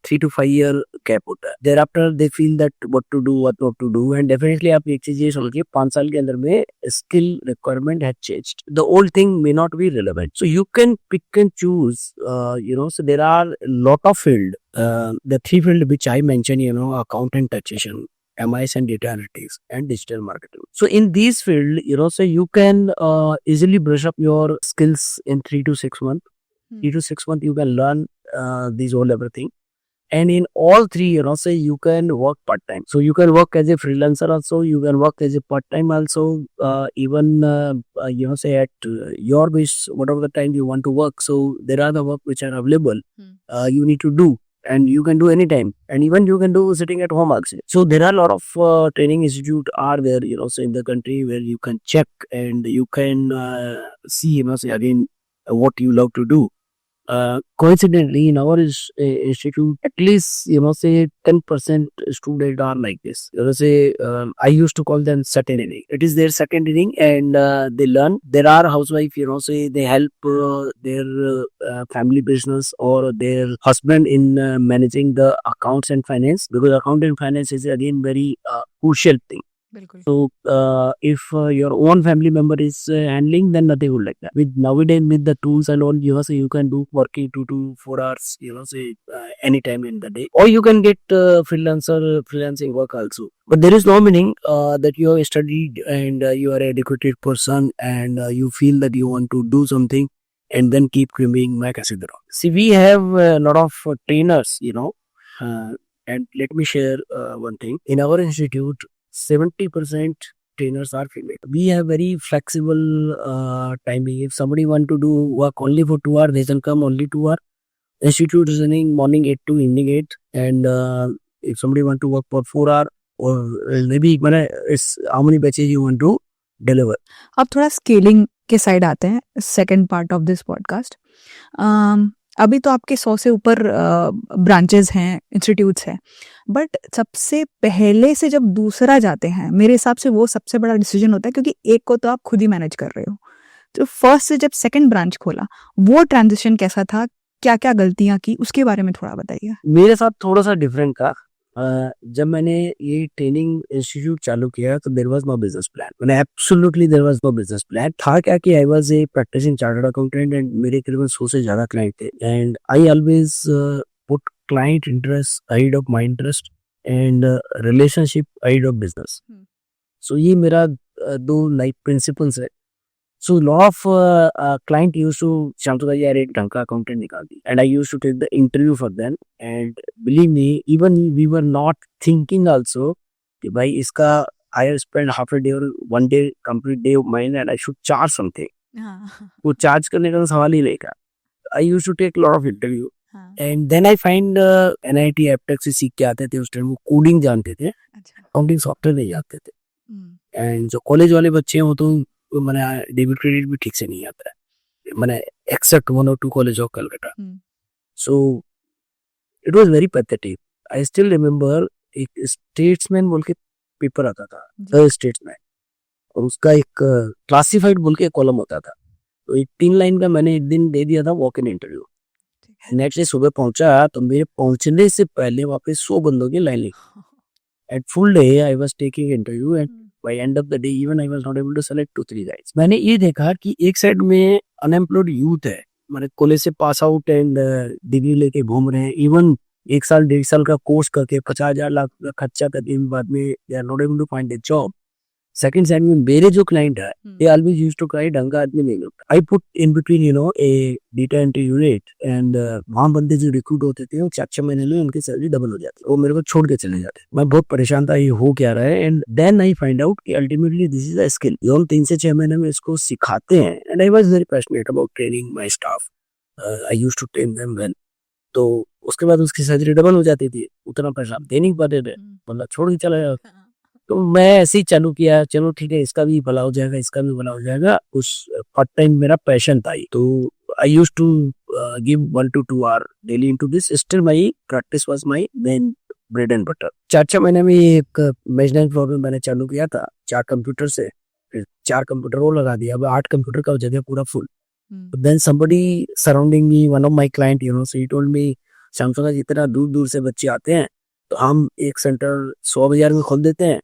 3 to 5 year गैप होता है. Thereafter they feel that what to do, what not to do, and definitely आप एक चीज ये समझिए, 5 साल के अंदर में skill requirement has changed. The old thing may not be relevant, so you can pick and choose, so there are lot of field, the 3 field which I mentioned, accountant, taxation, MIS and data analytics, and digital marketing. So in these field, so you can easily brush up your skills in 3 to 6 months. 3 to 6 months you can learn these all everything, And in all three, say you can work part time. So you can work as a freelancer also. You can work as a part time also. Even say at your wish, whatever the time you want to work. So there are the work which are available. You need to do, and you can do anytime. And even you can do sitting at home also. So there are a lot of training institute are there. Say in the country where you can check and you can see. Say again what you love to do. Coincidentally, in our institute, at least say 10% students are like this. I used to call them second inning. It is their second inning, and they learn. There are housewife, say they help their family business or their husband in managing the accounts and finance, because account and finance is again very crucial thing. So if your own family member is handling, then nothing would like that. With nowadays with the tools and all, say you can do working 2 to 4 hours, say anytime in the day, or you can get freelancing work also. But there is no meaning that you have studied and you are an educated person and you feel that you want to do something and then keep cribbing. See, we have a lot of trainers, and let me share one thing. In our institute, 70% trainers are female. We have very flexible timing. If somebody want to do work only for 2 hours, they can come only 2 hours. Institute is running morning 8 to evening 8, and if somebody want to work for 4 hours, or maybe it's how many batches you want to deliver. अब थोड़ा scaling के side आते हैं, second part of this podcast. अभी तो आपके 100 से ऊपर ब्रांचेस हैं, इंस्टीट्यूट्स हैं, बट सबसे पहले से जब दूसरा जाते हैं, मेरे हिसाब से वो सबसे बड़ा डिसीजन होता है, क्योंकि एक को तो आप खुद ही मैनेज कर रहे हो। तो फर्स्ट से जब सेकंड ब्रांच खोला, वो ट्रांजिशन कैसा था, क्या क्या गलतियां की, उसके बारे में थोड़ा बताइए। मेरे साथ थोड़ा सा डिफरेंट था। जब मैंने ये ट्रेनिंग इंस्टीट्यूट चालू किया तो there was no business plan. मैंने absolutely there was no business plan. था क्या कि I was a practising chartered accountant and मेरे करीबन 100 से ज्यादा क्लाइंट थे, and I always put client interest ahead of my interest and relationship ahead of business. So ये मेरा दो लाइफ प्रिंसिपल्स है। So lot of client used to Shantu भाई यार एक ढंग का अकाउंटेंट निकाल दी, and I used to take the interview for them, and believe me, even we were not thinking also कि भाई इसका I have spent half a day or 1 day complete day of mine and I should charge something. वो charge करने का तो सवाल ही नहीं था। I used to take lot of interview, and then I find NIT Aptech से सीख के आते थे उस टाइम, वो कोडिंग जानते थे, अकाउंटिंग सॉफ्टवेयर नहीं जानते थे, एंड जो कॉलेज वाले बच्चे हैं वो तो मैंने डेबिट क्रेडिट भी ठीक से नहीं आता है, मैंने except 1 or 2 college of Calcutta. So it was very pathetic. I still remember एक स्टेट्समैन बोल के पेपर आता था, द स्टेट्समैन, और उसका एक क्लासिफाइड बोल के कॉलम होता था। तो एक 3 लाइन का मैंने एक दिन दे दिया था walk in interview. Next day सुबह पहुंचा तो मेरे पहुंचने से पहले वहाँ पे 100 बंदों की लाइन लगी। At full day I was taking interview, and by end of the day even I was not able to select 2-3 guys. मैंने ये देखा कि एक साइड में अनएम्प्लॉयड यूथ है, मैंने कॉलेज से पास आउट एंड डिग्री लेके घूम रहे हैं, इवन 1 साल 1.5 साल का कोर्स करके 50,000 लाख का खर्चा करके बाद में they are not able to find a job. Second side में मेरे जो क्लाइंट है they always used to cry ढंग का आदमी नहीं मिलता। I put in between a data entry unit, and वहाँ बंदे जो रिक्रूट होते थे वो 4-6 महीने में उनकी सैलरी डबल हो जाती है, वो मेरे को छोड़ के चले जाते। मैं बहुत परेशान था ये हो क्या रहा है, and then I find out कि ultimately this is a skill, जो हम 3 से 6 महीने में इसको सिखाते हैं, and I was very passionate about training my staff. I used to train them well. तो उसके बाद उसकी सैलरी डबल हो जाती थी, उतना पैसा दे नहीं पाते थे, मतलब छोड़ के चला जाता। तो मैं ऐसे ही चालू किया, चलो ठीक है इसका भी भला हो जाएगा, इसका भी भला हो जाएगा। उस पार्ट टाइम मेरा पैशन था, तो I used to give 1 to 2 hours daily into this. Still my practice was my main bread and butter. 4-6 महीने में एक मैनेजमेंट प्रॉब्लम मैंने चालू किया था 4 कंप्यूटर से, फिर 4 कंप्यूटर और लगा दिया, अब 8 कंप्यूटर का जगह पूरा full. Then somebody surrounding me, one of my client, so he told me, Samsung जितना दूर दूर से बच्चे आते हैं तो हम एक सेंटर 100,000 में खोल देते हैं,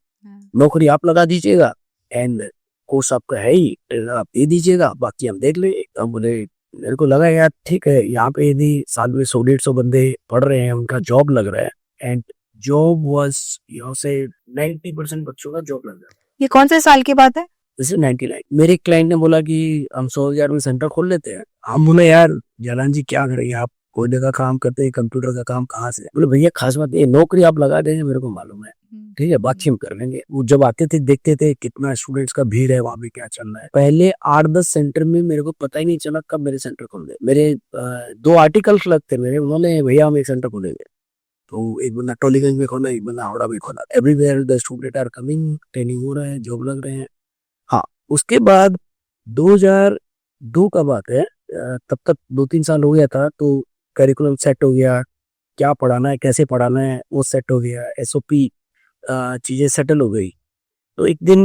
नौकरी आप लगा दीजिएगा एंड कोर्स आपका है ही, आप दे दीजिएगा, बाकी हम देख लेंगे। तो बोले, मेरे को लगा यार ठीक है, यहाँ पे यदि साल में 100-150 बंदे पढ़ रहे हैं, उनका जॉब लग रहा है, एंड जॉब वाज से 90% बच्चों का जॉब लग रहा है। ये कौन से साल की बात है? जैसे 99। मेरे क्लाइंट ने बोला कि हम 100,000 में सेंटर खोल लेते हैं। हम बोले यार जालान जी क्या करेंगे, आप कोयले का काम करते हैं, कंप्यूटर का काम कहाँ से? बोले भैया खास बात ये नौकरी आप लगा देंगे मेरे को मालूम है, ठीक है, बातचीत हम कर लेंगे। वो जब आते थे देखते थे कितना स्टूडेंट्स का भीड़ है, वहाँ पे क्या चल रहा है। पहले 8-10 सेंटर में मेरे को पता ही नहीं चला कब मेरे सेंटर खुल गए। मेरे 2 आर्टिकल्स लगते मेरे, उन्होंने भैया हम एक सेंटर खोलेंगे, तो एक बंदा टोलीगंज में खोला, एक बंदा हावड़ा में खोला। Everywhere the student are coming, training हो रहा है, जॉब लग रहे हैं। हाँ, उसके बाद 2002 का बात है, तब तक 2-3 साल हो गया था, तो करिकुलम सेट हो गया, क्या पढ़ाना है, कैसे पढ़ाना है, वो सेट हो गया, एसओपी चीजें सेटल हो गई। तो एक दिन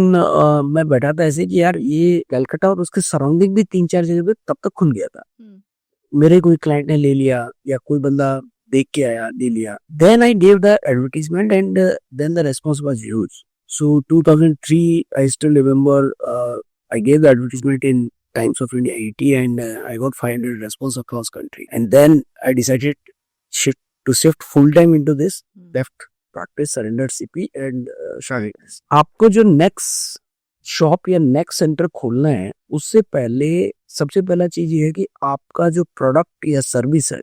मैं बैठा था ऐसे कि यार ये कलकत्ता और उसके सराउंडिंग भी 3-4 जगह पे तब तक खुल गया था। मेरे कोई क्लाइंट ने ले लिया या कोई बंदा देख के आया, ले लिया। Then I gave the advertisement and then the response was huge. So 2003 I still remember, I gave the advertisement in Times of India 80 and I got 500 response across country. And then I decided to shift full time into this, left practice, surrendered CP and Shaggy. आपको जो next shop या next centre खोलना है, उससे पहले सबसे पहला चीज ये है कि आपका जो प्रोडक्ट या सर्विस है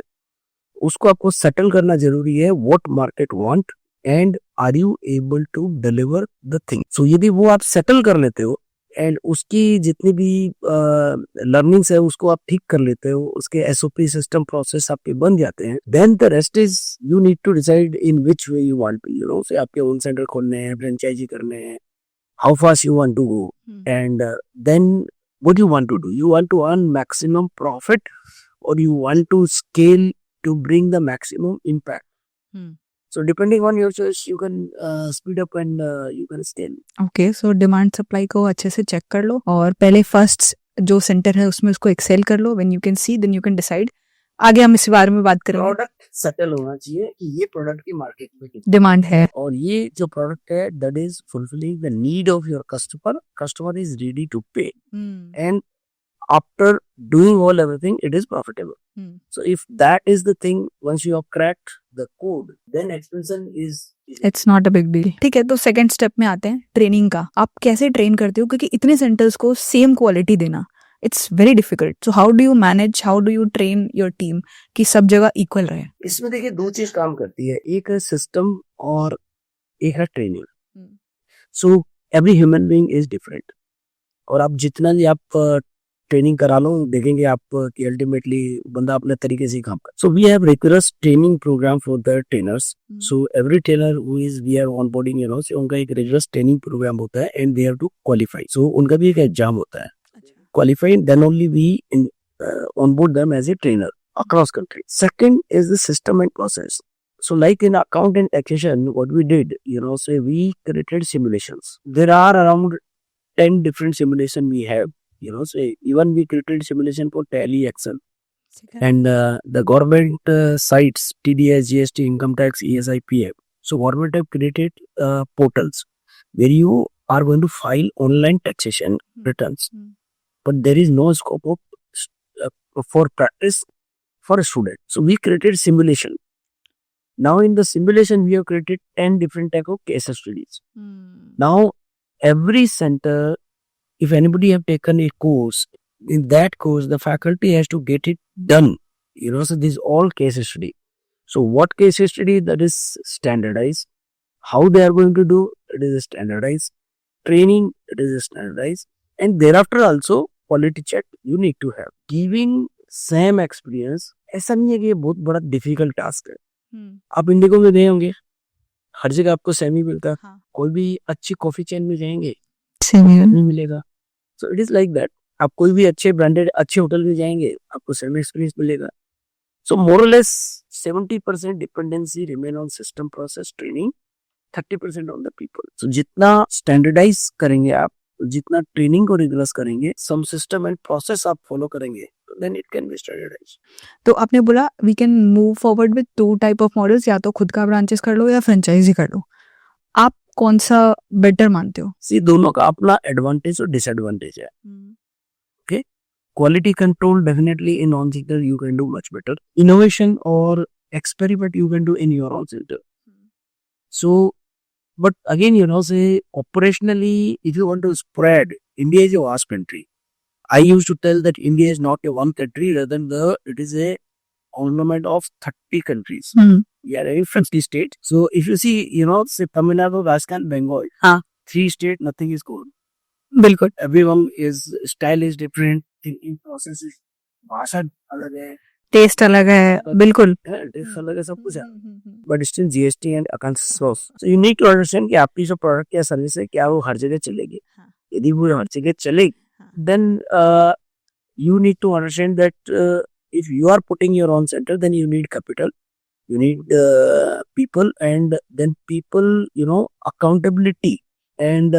उसको आपको सेटल करना जरूरी है। What market want and are you able to deliver the thing. So यदि वो आप सेटल कर लेते हो एंड उसकी जितनी भी लर्निंग्स है उसको आप ठीक कर लेते हो, उसके एसओपी सिस्टम प्रोसेस आपके बन जाते हैं, then the rest is you need to decide in which way you want to, you know, say आपके ओन सेंटर खोलने हैं, फ्रेंचाइजी करने हैं, how fast you want to go and then what you want to do. You want to earn maximum profit और you want to scale to bring the maximum impact. So depending on your choice, you can speed up and you can scale. Okay, so demand supply को अच्छे से check कर लो और पहले first जो centre है उसमें उसको एक्सेल कर लो. When you can see, then you can decide. आगे हम इस बारे में बात करेंगे. प्रोडक्ट सेटल होना चाहिए कि ये प्रोडक्ट की मार्केट में कितनी डिमांड है और ये जो प्रोडक्ट है that is fulfilling the need of your customer. Customer is ready to pay and after doing all everything it is profitable. So if that is the thing, once you have cracked the code, then expansion is it's not a big deal. ठीक है, तो second step में आते हैं training का. आप कैसे train करते हो, क्योंकि इतने सेंटर्स को सेम क्वालिटी देना it's very difficult. So how do you manage, how do you train your team कि सब जगह इक्वल रहे? इसमें देखिए 2 चीज काम करती है, एक है सिस्टम और एक है training. So every human being is different और आप जितना भी आप ट्रेनिंग करा लो देखेंगे आप कि अल्टीमेटली बंदा अपने तरीके से काम कर. So we have rigorous training programme for the trainers. So every trainer who is we are onboarding, you know, say उनका एक रिगरस ट्रेनिंग प्रोग्राम होता है and they have to qualify. So उनका भी एक एग्जाम होता है, qualify, then only we onboard them as a trainer across country. Second is the system and process. So like in account and taxation, what we did, you know, say we created simulations. There are around 10 different simulation we have. You know, say even we created simulation for Tally, Excel, and the government sites, TDS, GST, income tax, ESI, PF. So government have created portals where you are going to file online taxation returns, but there is no scope of for practice for a student. So we created simulation. Now in the simulation we have created 10 different type of case studies. Now every center, if anybody have taken a course, in that course the faculty has to get it done, you know. So this is all case study. So what case study, that is standardized. How they are going to do, it is standardized. Training, it is standardized. And thereafter also quality check you need to have. Giving same experience, ऐसा नहीं है कि ये बहुत बड़ा difficult task है. आप Indigo में गए होंगे, हर जगह आपको सेम ही मिलता है. हाँ. कोई भी अच्छी कॉफी चेन में जाएंगे नहीं मिलेगा. So it is like that. आप कोई भी अच्छे ब्रांडेड अच्छे होटल में जाएंगे आपको सेम एक्सपीरियंस मिलेगा. सो मोर और less 70% dependency remain on system, process, training, 30% on the people. So जितना स्टैंडर्डाइज करेंगे आप, जितना ट्रेनिंग को रिगरस करेंगे, सम सिस्टम एंड प्रोसेस आप फॉलो करेंगे, then it can be standardized. तो आपने बोला we can move forward with 2 type of models, या तो खुद का ब्रांचेस कर लो या फ्रेंचाइजी कर लो. आप कौन सा बेटर मानते हो? सी दोनों का अपना एडवांटेज और डिसएडवांटेज है. Okay, quality control definitely in own centre you can do much better. Innovation और experiment you can do in your own centre. So but again, you know, say operationally if you want to spread, India is a vast country. I used to tell that India is not a one country, rather than it is a ornament of 30 countries. We are a 50 state. So if you see, say Tamil Nadu, Rajasthan, Bengal, 3 states, nothing is good. बिल्कुल Everyone is style is different, thinking process is भाषा अलग है, test अलग है बिल्कुल test अलग है, सब कुछ है. But still GST and accounts source. So you need to understand कि आपकी जो प्रोडक्ट या सर्विस है क्या वो हर जगह चलेगी. यदि वो हर जगह चलेगी, then you need to understand that if you are putting your own center, then you need capital, you need people, and then people, accountability and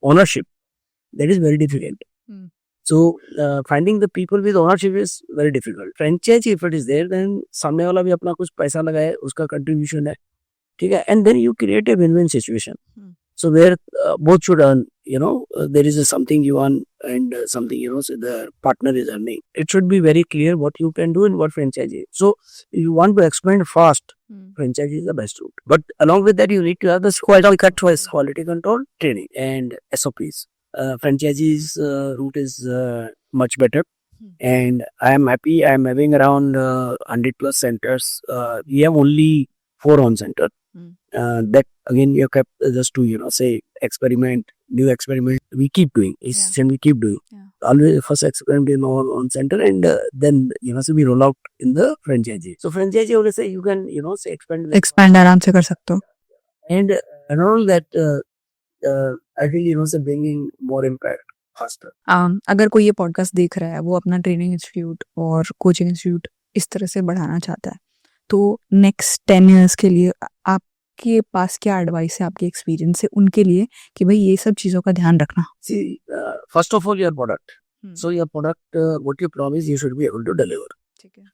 ownership. That is very difficult. So finding the people with ownership is very difficult. Franchise if it is there, then सामने वाला भी अपना कुछ पैसा लगाए, उसका contribution है, ठीक है, and then you create a win-win situation. So where both should earn, there is something you earn and something, so the partner is earning. It should be very clear what you can do and what franchise is. So if you want to expand fast, franchise is the best route. But along with that, you need to have the quality control, training and SOPs. Franchisee's route is much better. And I am happy. I am having around 100 plus centers. We have only 4 on center. That again you kept just to say experiment, new experiment we keep doing. We keep doing. Always first experiment in on center, and then so we roll out in the franchisee. So franchisee always say you can say expand आराम से कर सकते हो. And all that I feel say bringing more impact faster. अगर कोई ये podcast देख रहा है, वो अपना ट्रेनिंग इंस्टीट्यूट और कोचिंग इंस्टीट्यूट इस तरह से बढ़ाना चाहता है, तो नेक्स्ट 10 years के लिए आपके पास क्या एडवाइस है, आपके एक्सपीरियंस से उनके लिए कि भाई ये सब चीजों का ध्यान रखना. See, first of all, your product. So your product, what you promise, you should be able to deliver.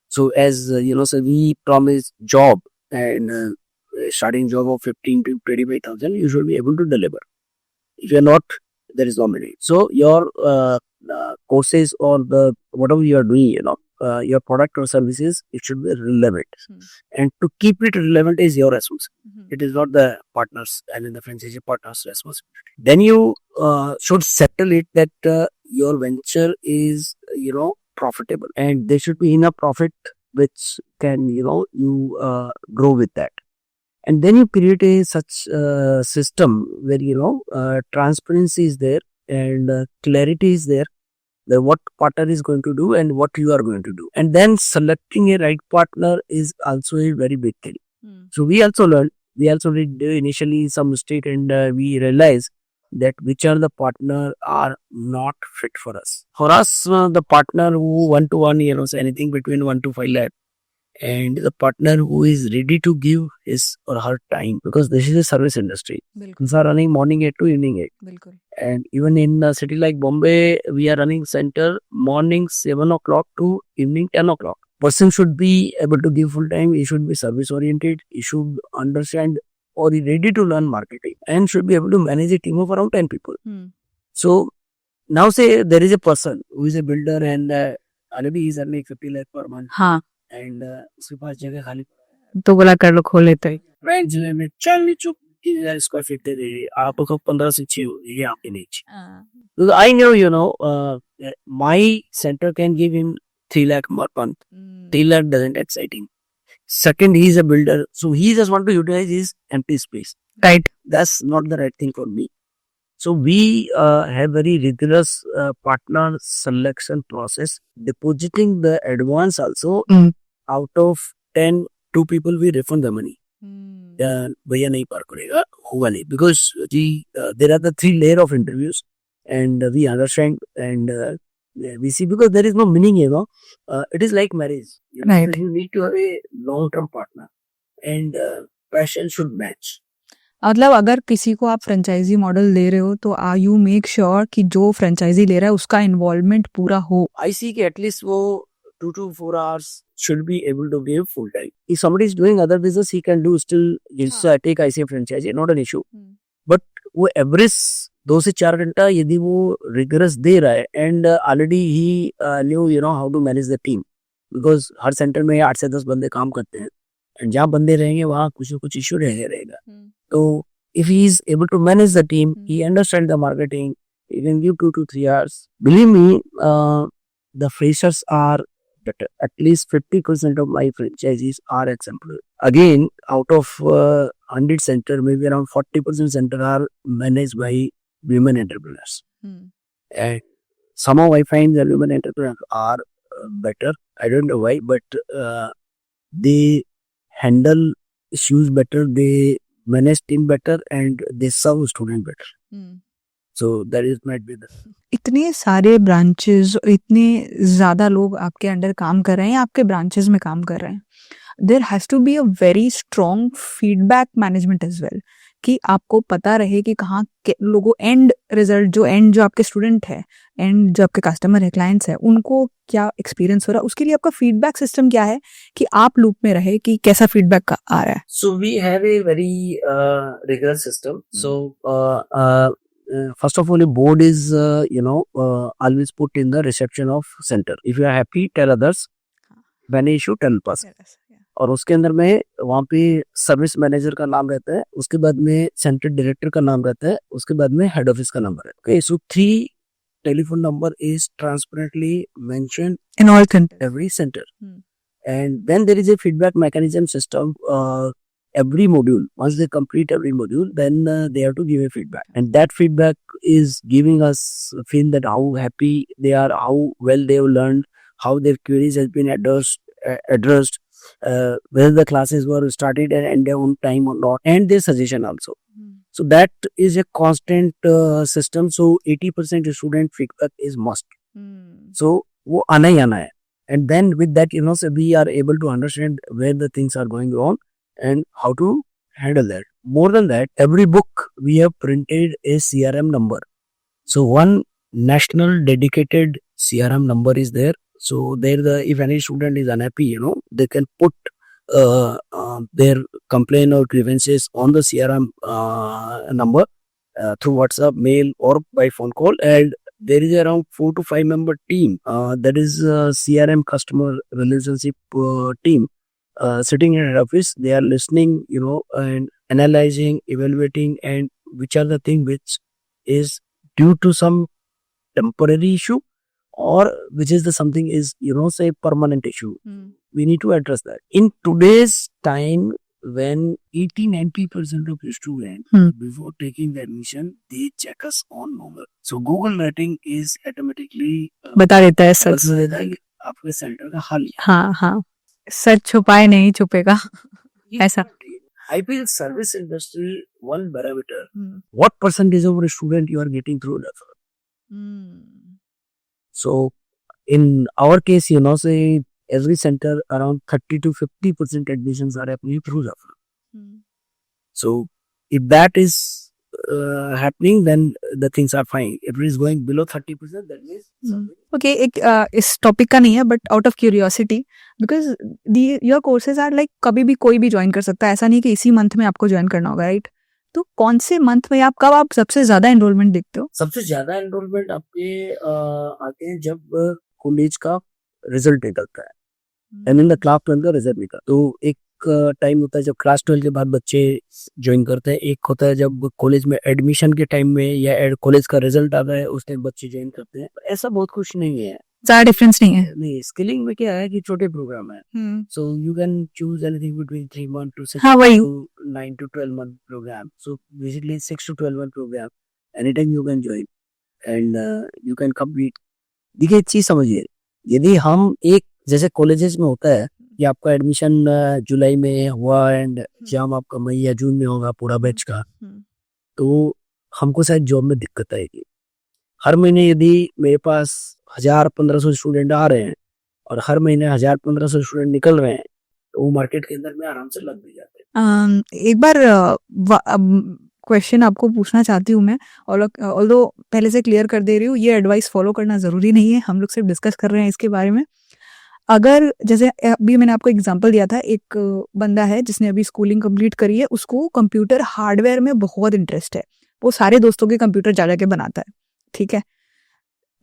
So as so we promise job and starting job of 15 to 25,000, you should be able to deliver. If you are not, there is no meaning. So your courses or the whatever you are doing, your product or services, it should be relevant. And to keep it relevant is your responsibility. It is not the partners and the franchisee partners' responsibility. Then you should settle it that your venture is, profitable, and there should be enough profit which can, you grow with that. And then you create a such system where, transparency is there and clarity is there. What partner is going to do and what you are going to do. And then selecting a right partner is also a very big thing. So we also learned, we also did initially some mistake, and we realized that which are the partner are not fit for us. For us, the partner who 1-to-1, say anything between 1 to 5 lakh, and the partner who is ready to give his or her time, because this is a service industry. These are running morning 8 to evening 8. And even in a city like Bombay, we are running center morning 7 o'clock to evening 10 o'clock. Person should be able to give full time. He should be service oriented. He should understand or be ready to learn marketing, and should be able to manage a team of around 10 people. So now say there is a person who is a builder and already he is earning 50 lakh per month. And उसके पास जगह खाली तो बोला कर लो, खोल लेते हैं. French जिले में 40,000 स्क्वायर फीट दे दीजिए, आपको 15 से 6 ये आपके नीचे. So I know, my center can give him 3 lakh per month. 3 lakh doesn't exciting. Second, he is a builder, so he just want to utilize his empty space. Right. That's not the right thing for me. So we have very rigorous partner selection process, depositing the advance also. Out of 10, 2 people we refund the money. भैया नहीं पार करेगा, होगा नहीं, because there are the 3 layer of interviews, and we understand and we see, because there is no meaning, it is like marriage. Right. You need to have a long-term partner, and passion should match. मतलब अगर किसी को आप franchise model दे रहे हो, तो you make sure कि जो फ्रेंचाइजी ले रहा है उसका इन्वॉल्वमेंट पूरा हो. I see कि at least वो 2 to 4 hours should be able to give full time. If somebody is doing other business, he can do still take ICA franchise, not an issue. But वो average 2 से 4 घंटा यदि वो rigorous दे रहा है, and already he knew how to manage the team, because her centre में 8 से 10 बंदे काम करते हैं, and जहाँ बंदे रहेंगे वहाँ कुछ न कुछ इश्यू रहेगा. So if he is able to manage the team, he understands the marketing, he can give 2 to 3 hours. Believe me, the freshers are better. At least 50% of my franchisees are ex-employees. Again, out of 100 center, maybe around 40% center are managed by women entrepreneurs. And somehow I find the women entrepreneurs are better. I don't know why, but they handle issues better, they manage team better, and they serve student better. So that is might be the. इतने सारे branches, इतने ज़्यादा लोग आपके under काम कर रहे हैं, आपके ब्रांचेस में काम कर रहे हैं, there has to be a very strong feedback management as well, कि आपको पता रहे कि कहाँ के लोगों एंड रिजल्ट जो आपके स्टूडेंट है, एंड जो आपके कस्टमर है, क्लाइंट्स है, उनको क्या एक्सपीरियंस हो रहा है, उसके लिए आपका फीडबैक सिस्टम क्या है कि आप लूप में रहे कि कैसा फीडबैक आ रहा है. So we have a very rigorous system. So first of all, a board is always put in the reception of center. If you are happy, tell others. When issue, tell person. और उसके अंदर में वहाँ पे service manager का नाम रहता है, उसके बाद में सेंटर डायरेक्टर का नाम रहता है, उसके बाद में हेड ऑफिस का नंबर है. Okay, so 3 telephone number is transparently mentioned in all centers. Every center. And then there is a feedback mechanism system. Every module, once they complete every module, then they have to give a feedback, and that feedback is giving us a feel that how happy they are, how well they have learned, how their queries has been addressed, whether the classes were started and ended on time or not, and their suggestion also. So that is a constant system. So 80% student feedback is must. So वो आना ही आना है. And then with that, so we are able to understand where the things are going wrong and how to handle that. More than that, every book we have printed a CRM number. So one national dedicated CRM number is there. So there, if any student is unhappy, they can put their complaint or grievances on the CRM number through WhatsApp, mail, or by phone call. And there is around 4 to 5 member team. That is CRM customer relationship team. Sitting in an office, they are listening, and analyzing, evaluating, and which are the thing which is due to some temporary issue, or which is the something is, say permanent issue. We need to address that. In today's time, when 80-90% of the students, before taking the admission, they check us on Google. So Google rating is automatically बता देता है सच. बता देता है कि आपके centre का हाल. हाँ, सच छुपाए नहीं छुपेगा. ऐसा. I feel service industry, one parameter. What percentage of a student you are getting through referral? So in our case, say every center around 30 to 50% admissions are happening through referral. So if that is happening, then the things are fine. If it is going below 30%, that means okay. एक इस topic का नहीं है, but out of curiosity, because your courses are like कभी भी कोई भी join कर सकता है, ऐसा नहीं कि इसी मंथ में आपको ज्वाइन करना होगा, राइट? तो कौन से मंथ में कब आप सबसे ज्यादा एनरोलमेंट देखते हो? सबसे ज्यादा एनरोलमेंट आपके आते हैं जब कॉलेज का रिजल्ट निकलता है, एंड इन द क्लास 12 का रिजल्ट निकलता है. तो एक टाइम होता है जब क्लास 12 के बाद बच्चे ज्वाइन करते हैं, एक होता है जब कॉलेज में एडमिशन के टाइम में या कॉलेज का रिजल्ट आता है उस टाइम बच्चे ज्वाइन करते हैं. ऐसा बहुत कुछ नहीं है, ज्यादा डिफरेंस नहीं है. नहीं, स्किलिंग में क्या है कि छोटे प्रोग्राम है, so you can choose anything between 3 month to 6 to 9 to 12 month program. So basically 6 to 12 month program, anytime you can join and you can complete. देखिए चीज समझिए, यदि हम एक जैसे कॉलेजेस में होता है कि आपका एडमिशन जुलाई में हुआ एंड एग्जाम आपका मई या जून में होगा पूरा बैच का, तो हमको शायद जॉब में दिक्कत आएगी. हर महीने यदि मेरे पास 1000-1500 स्टूडेंट आ रहे हैं और हर महीने 1000-1500 स्टूडेंट निकल रहे हैं, तो वो मार्केट के अंदर में आराम से लग भी जाते हैं. एक बार क्वेश्चन आपको पूछना चाहती हूँ मैं, ऑल्दो पहले से क्लियर कर दे रही हूँ, ये एडवाइस फॉलो करना ज़रूरी नहीं है, हम लोग सिर्फ डिस्कस कर रहे हैं इसके बारे में. अगर जैसे अभी मैंने आपको एग्जांपल दिया था, एक बंदा है जिसने अभी स्कूलिंग कंप्लीट करी है, उसको कंप्यूटर हार्डवेयर में बहुत इंटरेस्ट है, वो सारे दोस्तों के कंप्यूटर जा के बनाता है, ठीक है.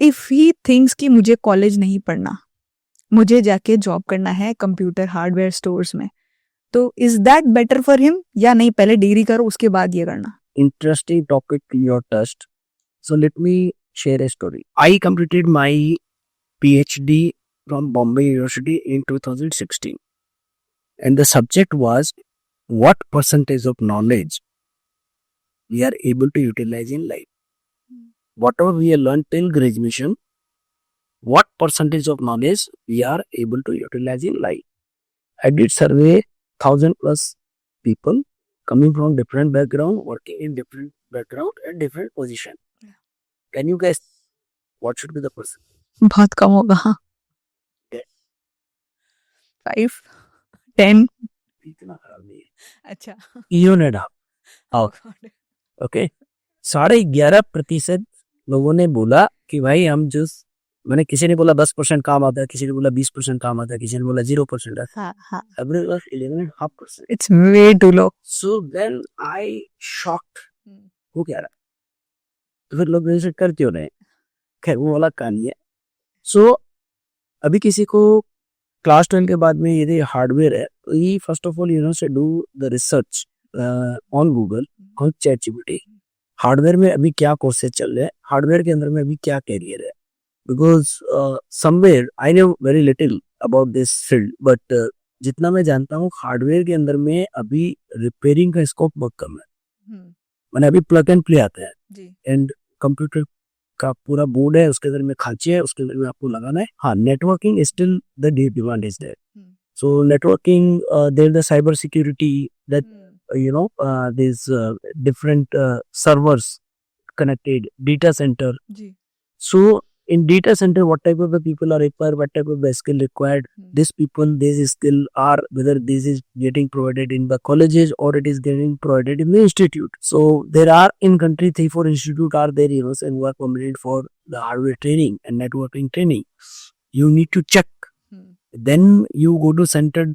इफ़ ही थिंक्स कि मुझे कॉलेज नहीं पढ़ना, मुझे जाके जॉब करना है कंप्यूटर हार्डवेयर स्टोर्स में, तो is that better for him या नहीं, पहले डिग्री करो उसके बाद ये करना? Interesting topic your touched. So let me share a story. I completed my PhD from Bombay University in 2016, and the subject was what percentage of knowledge we are able to utilize in life. Whatever we have learned till graduation, what percentage of knowledge we are able to utilize in life. I did survey 1,000+ people coming from different background, working in different background and different position. Can you guess what should be the percentage? बहुत कम होगा हाँ 5 10 इतना खराब नहीं है. अच्छा Year and a half. Okay 11.5% लोगों ने बोला कि भाई हम मैंने किसी ने बोला 10% काम आता है, किसी ने बोला 20% काम आता है, किसी ने बोला 0% आता है. Average was 11.5%. It's way too low. So then I shocked. हो क्या रहा है? तो फिर लोग ग्रेजुएट कर क्यों रहे? खैर वो वाला कहानी है. सो अभी किसी को क्लास 12 के बाद में यदि हार्डवेयर है तो ही first of all you know say do the research on Google on ChatGPT. Hardware में अभी क्या कोर्सेज चल रहे हैं, हार्डवेयर के अंदर में अभी क्या कैरियर है. Because somewhere I know very little about this field, but जितना मैं जानता हूँ हार्डवेयर के अंदर में अभी रिपेयरिंग का स्कोप बहुत कम है. मैंने अभी प्लग एंड प्ले आता है एंड कंप्यूटर का पूरा बोर्ड है, उसके अंदर में खांची है, उसके अंदर में आपको लगाना है. हाँ, networking still the demand is there. So networking there the cyber security that there's different servers connected, data center. So in data center, what type of the people are required, what type of the skill required, these people, these skill are, whether this is getting provided in the colleges or it is getting provided in the institute. So there are in country 3-4 institute are there, and who are permitted for the hardware training and networking training. You need to check. Then you go to center,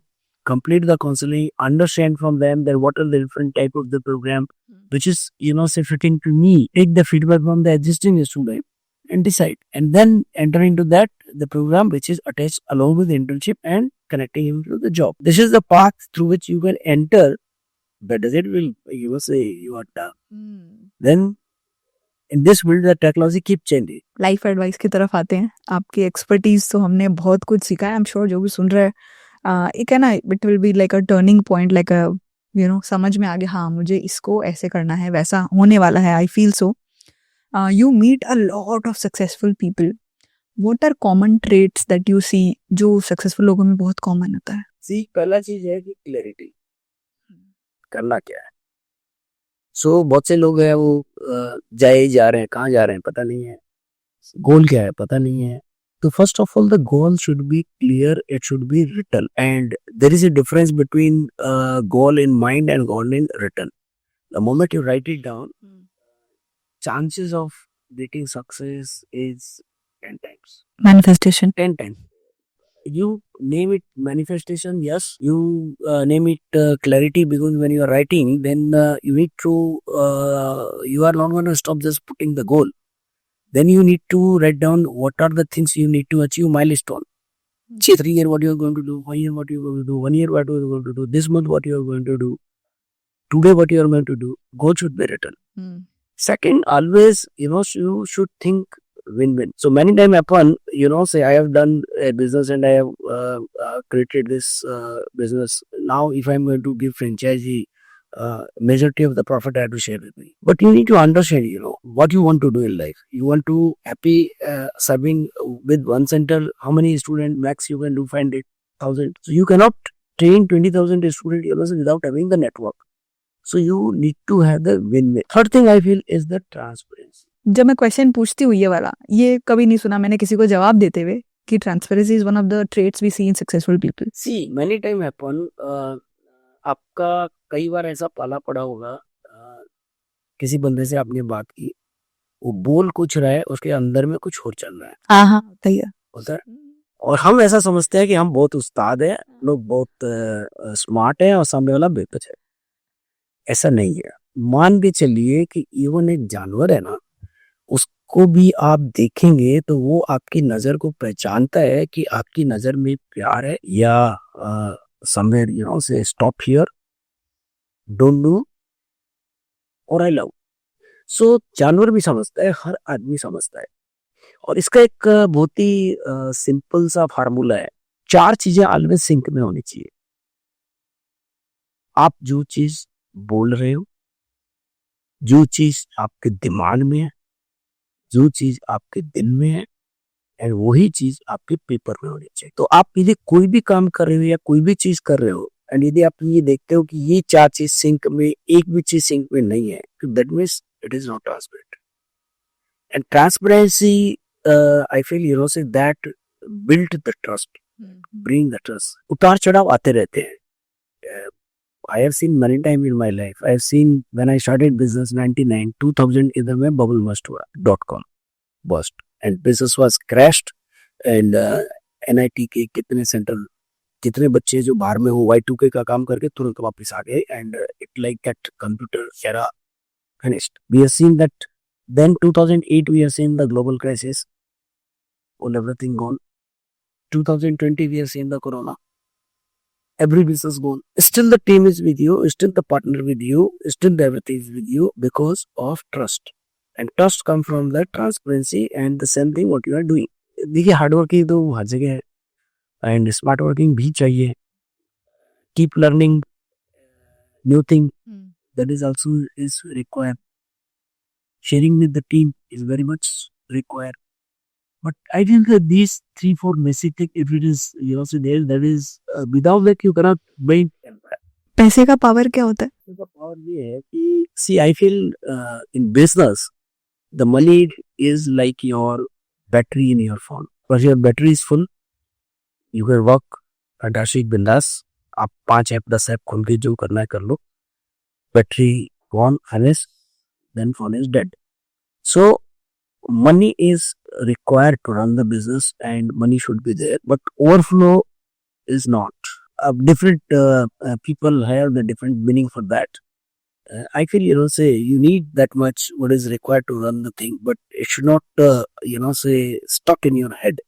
complete the counseling, understand from them that what are the different type of the program which is say fitting to me, take the feedback from the existing student and decide, and then enter into that the program which is attached along with the internship and connecting him to the job. This is the path through which you can enter, but does it will say you are done. Then in this field the technology keep changing. Life advice की तरफ आते हैं. आपकी expertise तो हमने बहुत कुछ सीखा है. आई एम श्योर जो भी सुन रहे हैं एक है ना, it will be like a turning point, like अ समझ में आ गया हाँ मुझे इसको ऐसे करना है, वैसा होने वाला है. I feel so. You meet a lot of successful people. What are common traits that you see जो सक्सेसफुल लोगों में बहुत कॉमन होता है? सी पहला चीज है कि क्लैरिटी, करना क्या है. सो बहुत से लोग हैं वो जा रहे हैं, कहाँ जा रहे हैं पता नहीं है, गोल क्या है पता नहीं है. So first of all, the goal should be clear, it should be written, and there is a difference between goal in mind and goal in written. The moment you write it down, chances of getting success is 10 times. Manifestation. 10 times. You name it manifestation, yes. You name it clarity, because when you are writing, then you need to, you are not going to stop just putting the goal. Then you need to write down what are the things you need to achieve, milestone. 3 year what you are going to do, 1 year what you are going to do, 1 year what you are going to do, this month what you are going to do, today what you are going to do. Goal should be written. Second, always you should think win-win. So many times happen, say I have done a business and I have created this business. Now if I am going to give franchisee, majority of the profit I have to share with me. But you need to understand, what you want to do in life. You want to happy serving with one center. How many students max you can do? 500,000. So you cannot train 20,000 students without having the network. So you need to have the win-win. Third thing I feel is the transparency. जब मैं question पूछती हूँ ये वाला, ये कभी नहीं सुना मैंने किसी को जवाब देते हुए कि transparency is one of the traits we see in successful people. See, many time happen, आपका कई बार ऐसा पाला पड़ा होगा, किसी बंदे से आपने बात की, वो बोल कुछ रहा है, उसके अंदर में कुछ और चल रहा है. हाँ होता है. और हम ऐसा समझते हैं कि हम बहुत उस्ताद हैं, लोग बहुत स्मार्ट हैं और सामने वाला बेवकूफ है. ऐसा नहीं है. मान के चलिए कि इवन एक जानवर है ना, उसको भी आप देखेंगे तो वो आपकी नजर को पहचानता है कि आपकी नजर में प्यार है या somewhere say stop here, don't do, और I love. So जानवर भी समझता है, हर आदमी समझता है. और इसका एक बहुत ही सिंपल सा फार्मूला है, 4 चीजें ऑलवेज सिंक में होनी चाहिए। आप जो चीज बोल रहे हो, जो चीज आपके दिमाग में है, जो चीज आपके दिल में है, एंड वही चीज आपके पेपर में होनी चाहिए। तो आप यदि कोई भी काम कर रहे हो या कोई भी चीज कर रहे हो, एंड यदि आप ये देखते हो कि ये 4 चीज सिंक में, एक भी चीज सिंक में नहीं है, तो that means it is not transparent. And transparency, I feel you know say that build the trust, bring the trust. उतार चढ़ाव आते रहते हैं। I have seen many times in my life. I have seen when I started business 99, 2000 इधर में bubble burst हुआ, .com burst, and business was crashed, and NIT के कितने सेंटर, कितने बच्चे जो बाहर में हो Y2K का काम करके तुरंत वापस आ गए, and it like that computer era finished. We have seen that then 2008 we have seen the global crisis, all everything gone. 2020 we have seen the corona. Every business gone. Still the team is with you, still the partner with you, still everything is with you because of trust. And trust comes from the transparency and the same thing what you are doing. देखिए hard working तो हर जगह है, and smart working भी चाहिए। Keep learning new thing, that is also is required. Sharing with the team is very much required. But I think that these 3-4 basic things, if it is, you know, so there, that is, without that you cannot build empire. पैसे का power क्या होता है? पैसे का power ये है कि, see, I feel in business, the money is like your battery in your phone. Once your battery is full, you can work fantastic बिंदास। आप 5 ऐप 10 ऐप खोल के जो करना है कर लो। Battery gone, finish, then phone is dead. So money is required to run the business and money should be there, but overflow is not. Different people have the different meaning for that. I feel, you know, say you need that much what is required to run the thing, but it should not, you know, say stuck in your head.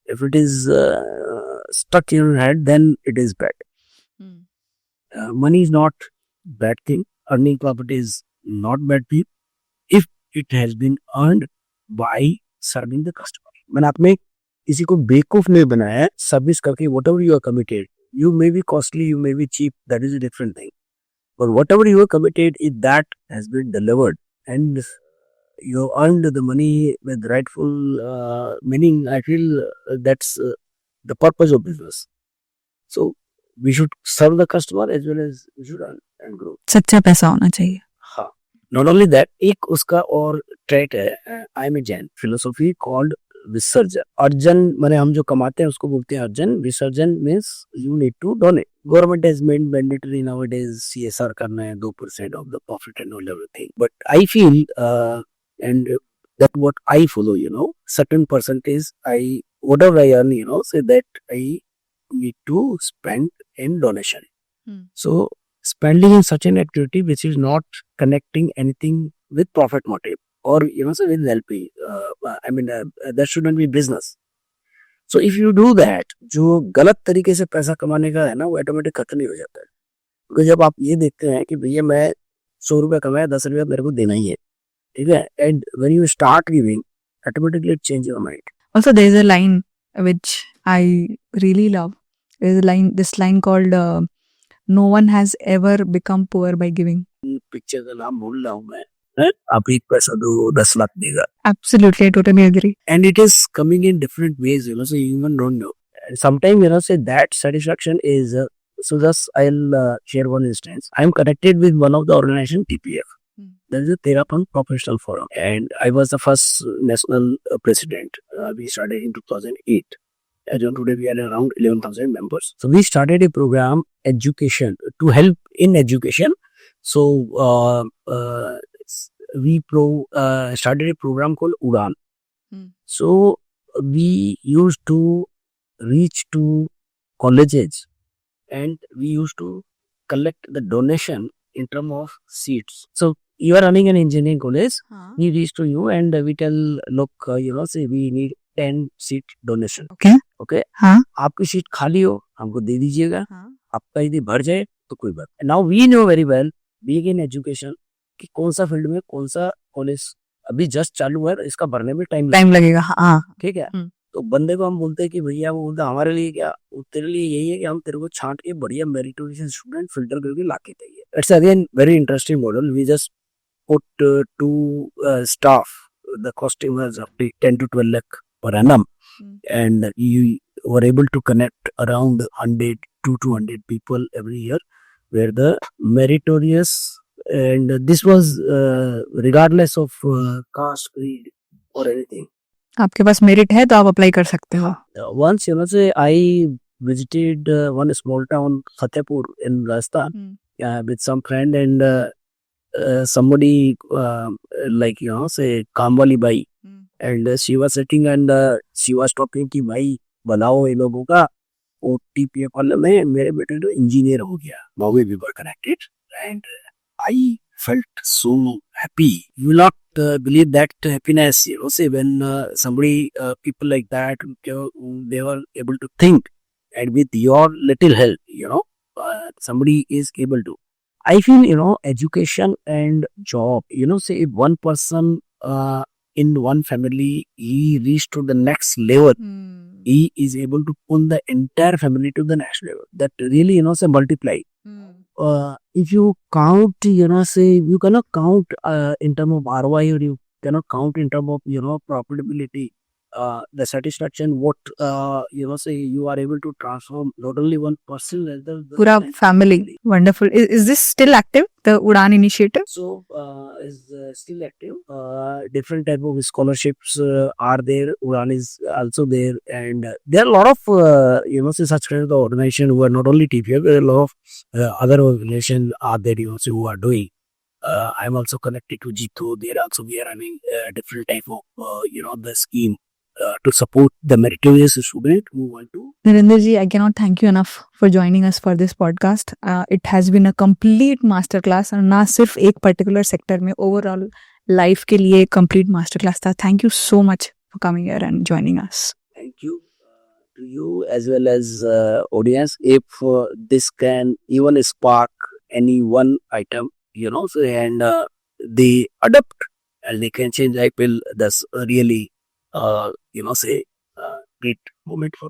If it is stuck in your head, then it is bad. Money is not bad thing. Earning profit is not bad thing if it has been earned by serving the customer. मैंने आप में किसी को बेवकूफ नहीं बनाया है, service करके whatever you are committed, you may be costly, you may be cheap, that is a different thing. But whatever you are committed, if that has been delivered and you earned the money with rightful meaning, I feel that's the purpose of business. So we should serve the customer as well as we should earn and grow. सच्चा पैसा होना चाहिए। हाँ, not only that, एक उसका और trait है, I am a Jain philosophy called विसर्जन। अर्जन माने हम जो कमाते हैं उसको बोलते हैं अर्जन। विसर्जन means you need to donate. Government has made mandatory nowadays CSR करना है 2% of the profit and all everything, but I feel and that what I follow, you know, certain percentage whatever I earn, you know, say that I need to spend in donation. So spending in such an activity which is not connecting anything with profit motive or, you know, so with LP, I mean, that shouldn't be business. So if you do that, जो गलत तरीके से पैसा कमाने का है ना, वो ऑटोमेटिक खत्म नहीं हो जाता है। क्योंकि जब आप ये देखते हैं कि भैया मैं 100 रुपया कमाया, 10 रुपया मेरे को देना ही है, ठीक है, and when you start giving, automatically it changes your mind. Also, there is a line which I really love. There is a line, this line called "No one has ever become poor by giving." Picture का नाम भूल रहा हूँ मैं। आप 1 पैसा दो 10 लाख देगा। Absolutely, I totally agree. And it is coming in different ways, you know, so you even don't know. And sometimes, you know, say that satisfaction is. So just I'll share one instance. I'm connected with one of the organization TPF. That is a Therapunk Professional Forum, and I was the first national president. We started in 2008. As on today, we are around 11,000 members. So we started a program, education, to help in education. So we started a program called Udan. So we used to reach to colleges, and we used to collect the donation in terms of seats. So you are running an engineering college, we reach to you and we tell, look, you know, say we need 10 seat donation. Okay. आपकी seat खाली हो हमको दे दीजिएगा, आपका यदि भर जाए तो कोई बात। Now we know very well, being in education, कि कौन सा फील्ड में कौन सा कॉलेज अभी जस्ट चालू है, इसका भरने में टाइम लगेगा। हाँ, ठीक है। तो बंदे को हम बोलते हैं कि भैया, वो बोलता हमारे लिए क्या, तेरे लिए यही है कि हम तेरे को छांट के बढ़िया मेरिटोरियस स्टूडेंट फिल्टर करके ला के चाहिए। It's again very interesting model. We just put two staff, the costing was up to 10 to 12 lakh per annum, and you were able to connect around 100 to 200 people every year, where the meritorious, and this was regardless of caste, creed or anything. आपके पास merit है तो आप apply कर सकते हो। Once, I visited one small town, Fatehpur in Rajasthan, with some friend, and somebody like say Kamwali Bai, and she was sitting, and she was talking कि भाई बनाओ ये लोगों का OTPF वाले में मेरे बेटे तो इंजीनियर हो गया। Now we were connected, and I felt so happy. You will not believe that happiness, say when somebody, people like that, they were able to think, and with your little help, somebody is able to. I feel, education and job, say if one person in one family, he reached to the next level, he is able to pull the entire family to the next level. That really, say multiply. If you count, say you cannot count in terms of ROI, or you cannot count in terms of, profitability, the satisfaction, what, say you are able to transform not only one person, rather the पूरा family. Wonderful. Is this still active, the Udaan initiative? So, is still active. Different type of scholarships are there. Udaan is also there, and there are a lot of say such kind of organization who are not only TPF, there are a lot of other organizations are there, say, who are doing. I'm also connected to Jito. There also we are running different type of the scheme to support the meritorious student who want to. Narinder ji, I cannot thank you enough for joining us for this podcast. It has been a complete masterclass, और ना सिर्फ एक particular sector में, overall life के लिए complete masterclass था. Thank you so much for coming here and joining us. Thank you to you as well as audience. If this can even spark any one item, so, and they adapt and they can change, I feel that's really, say, great moment for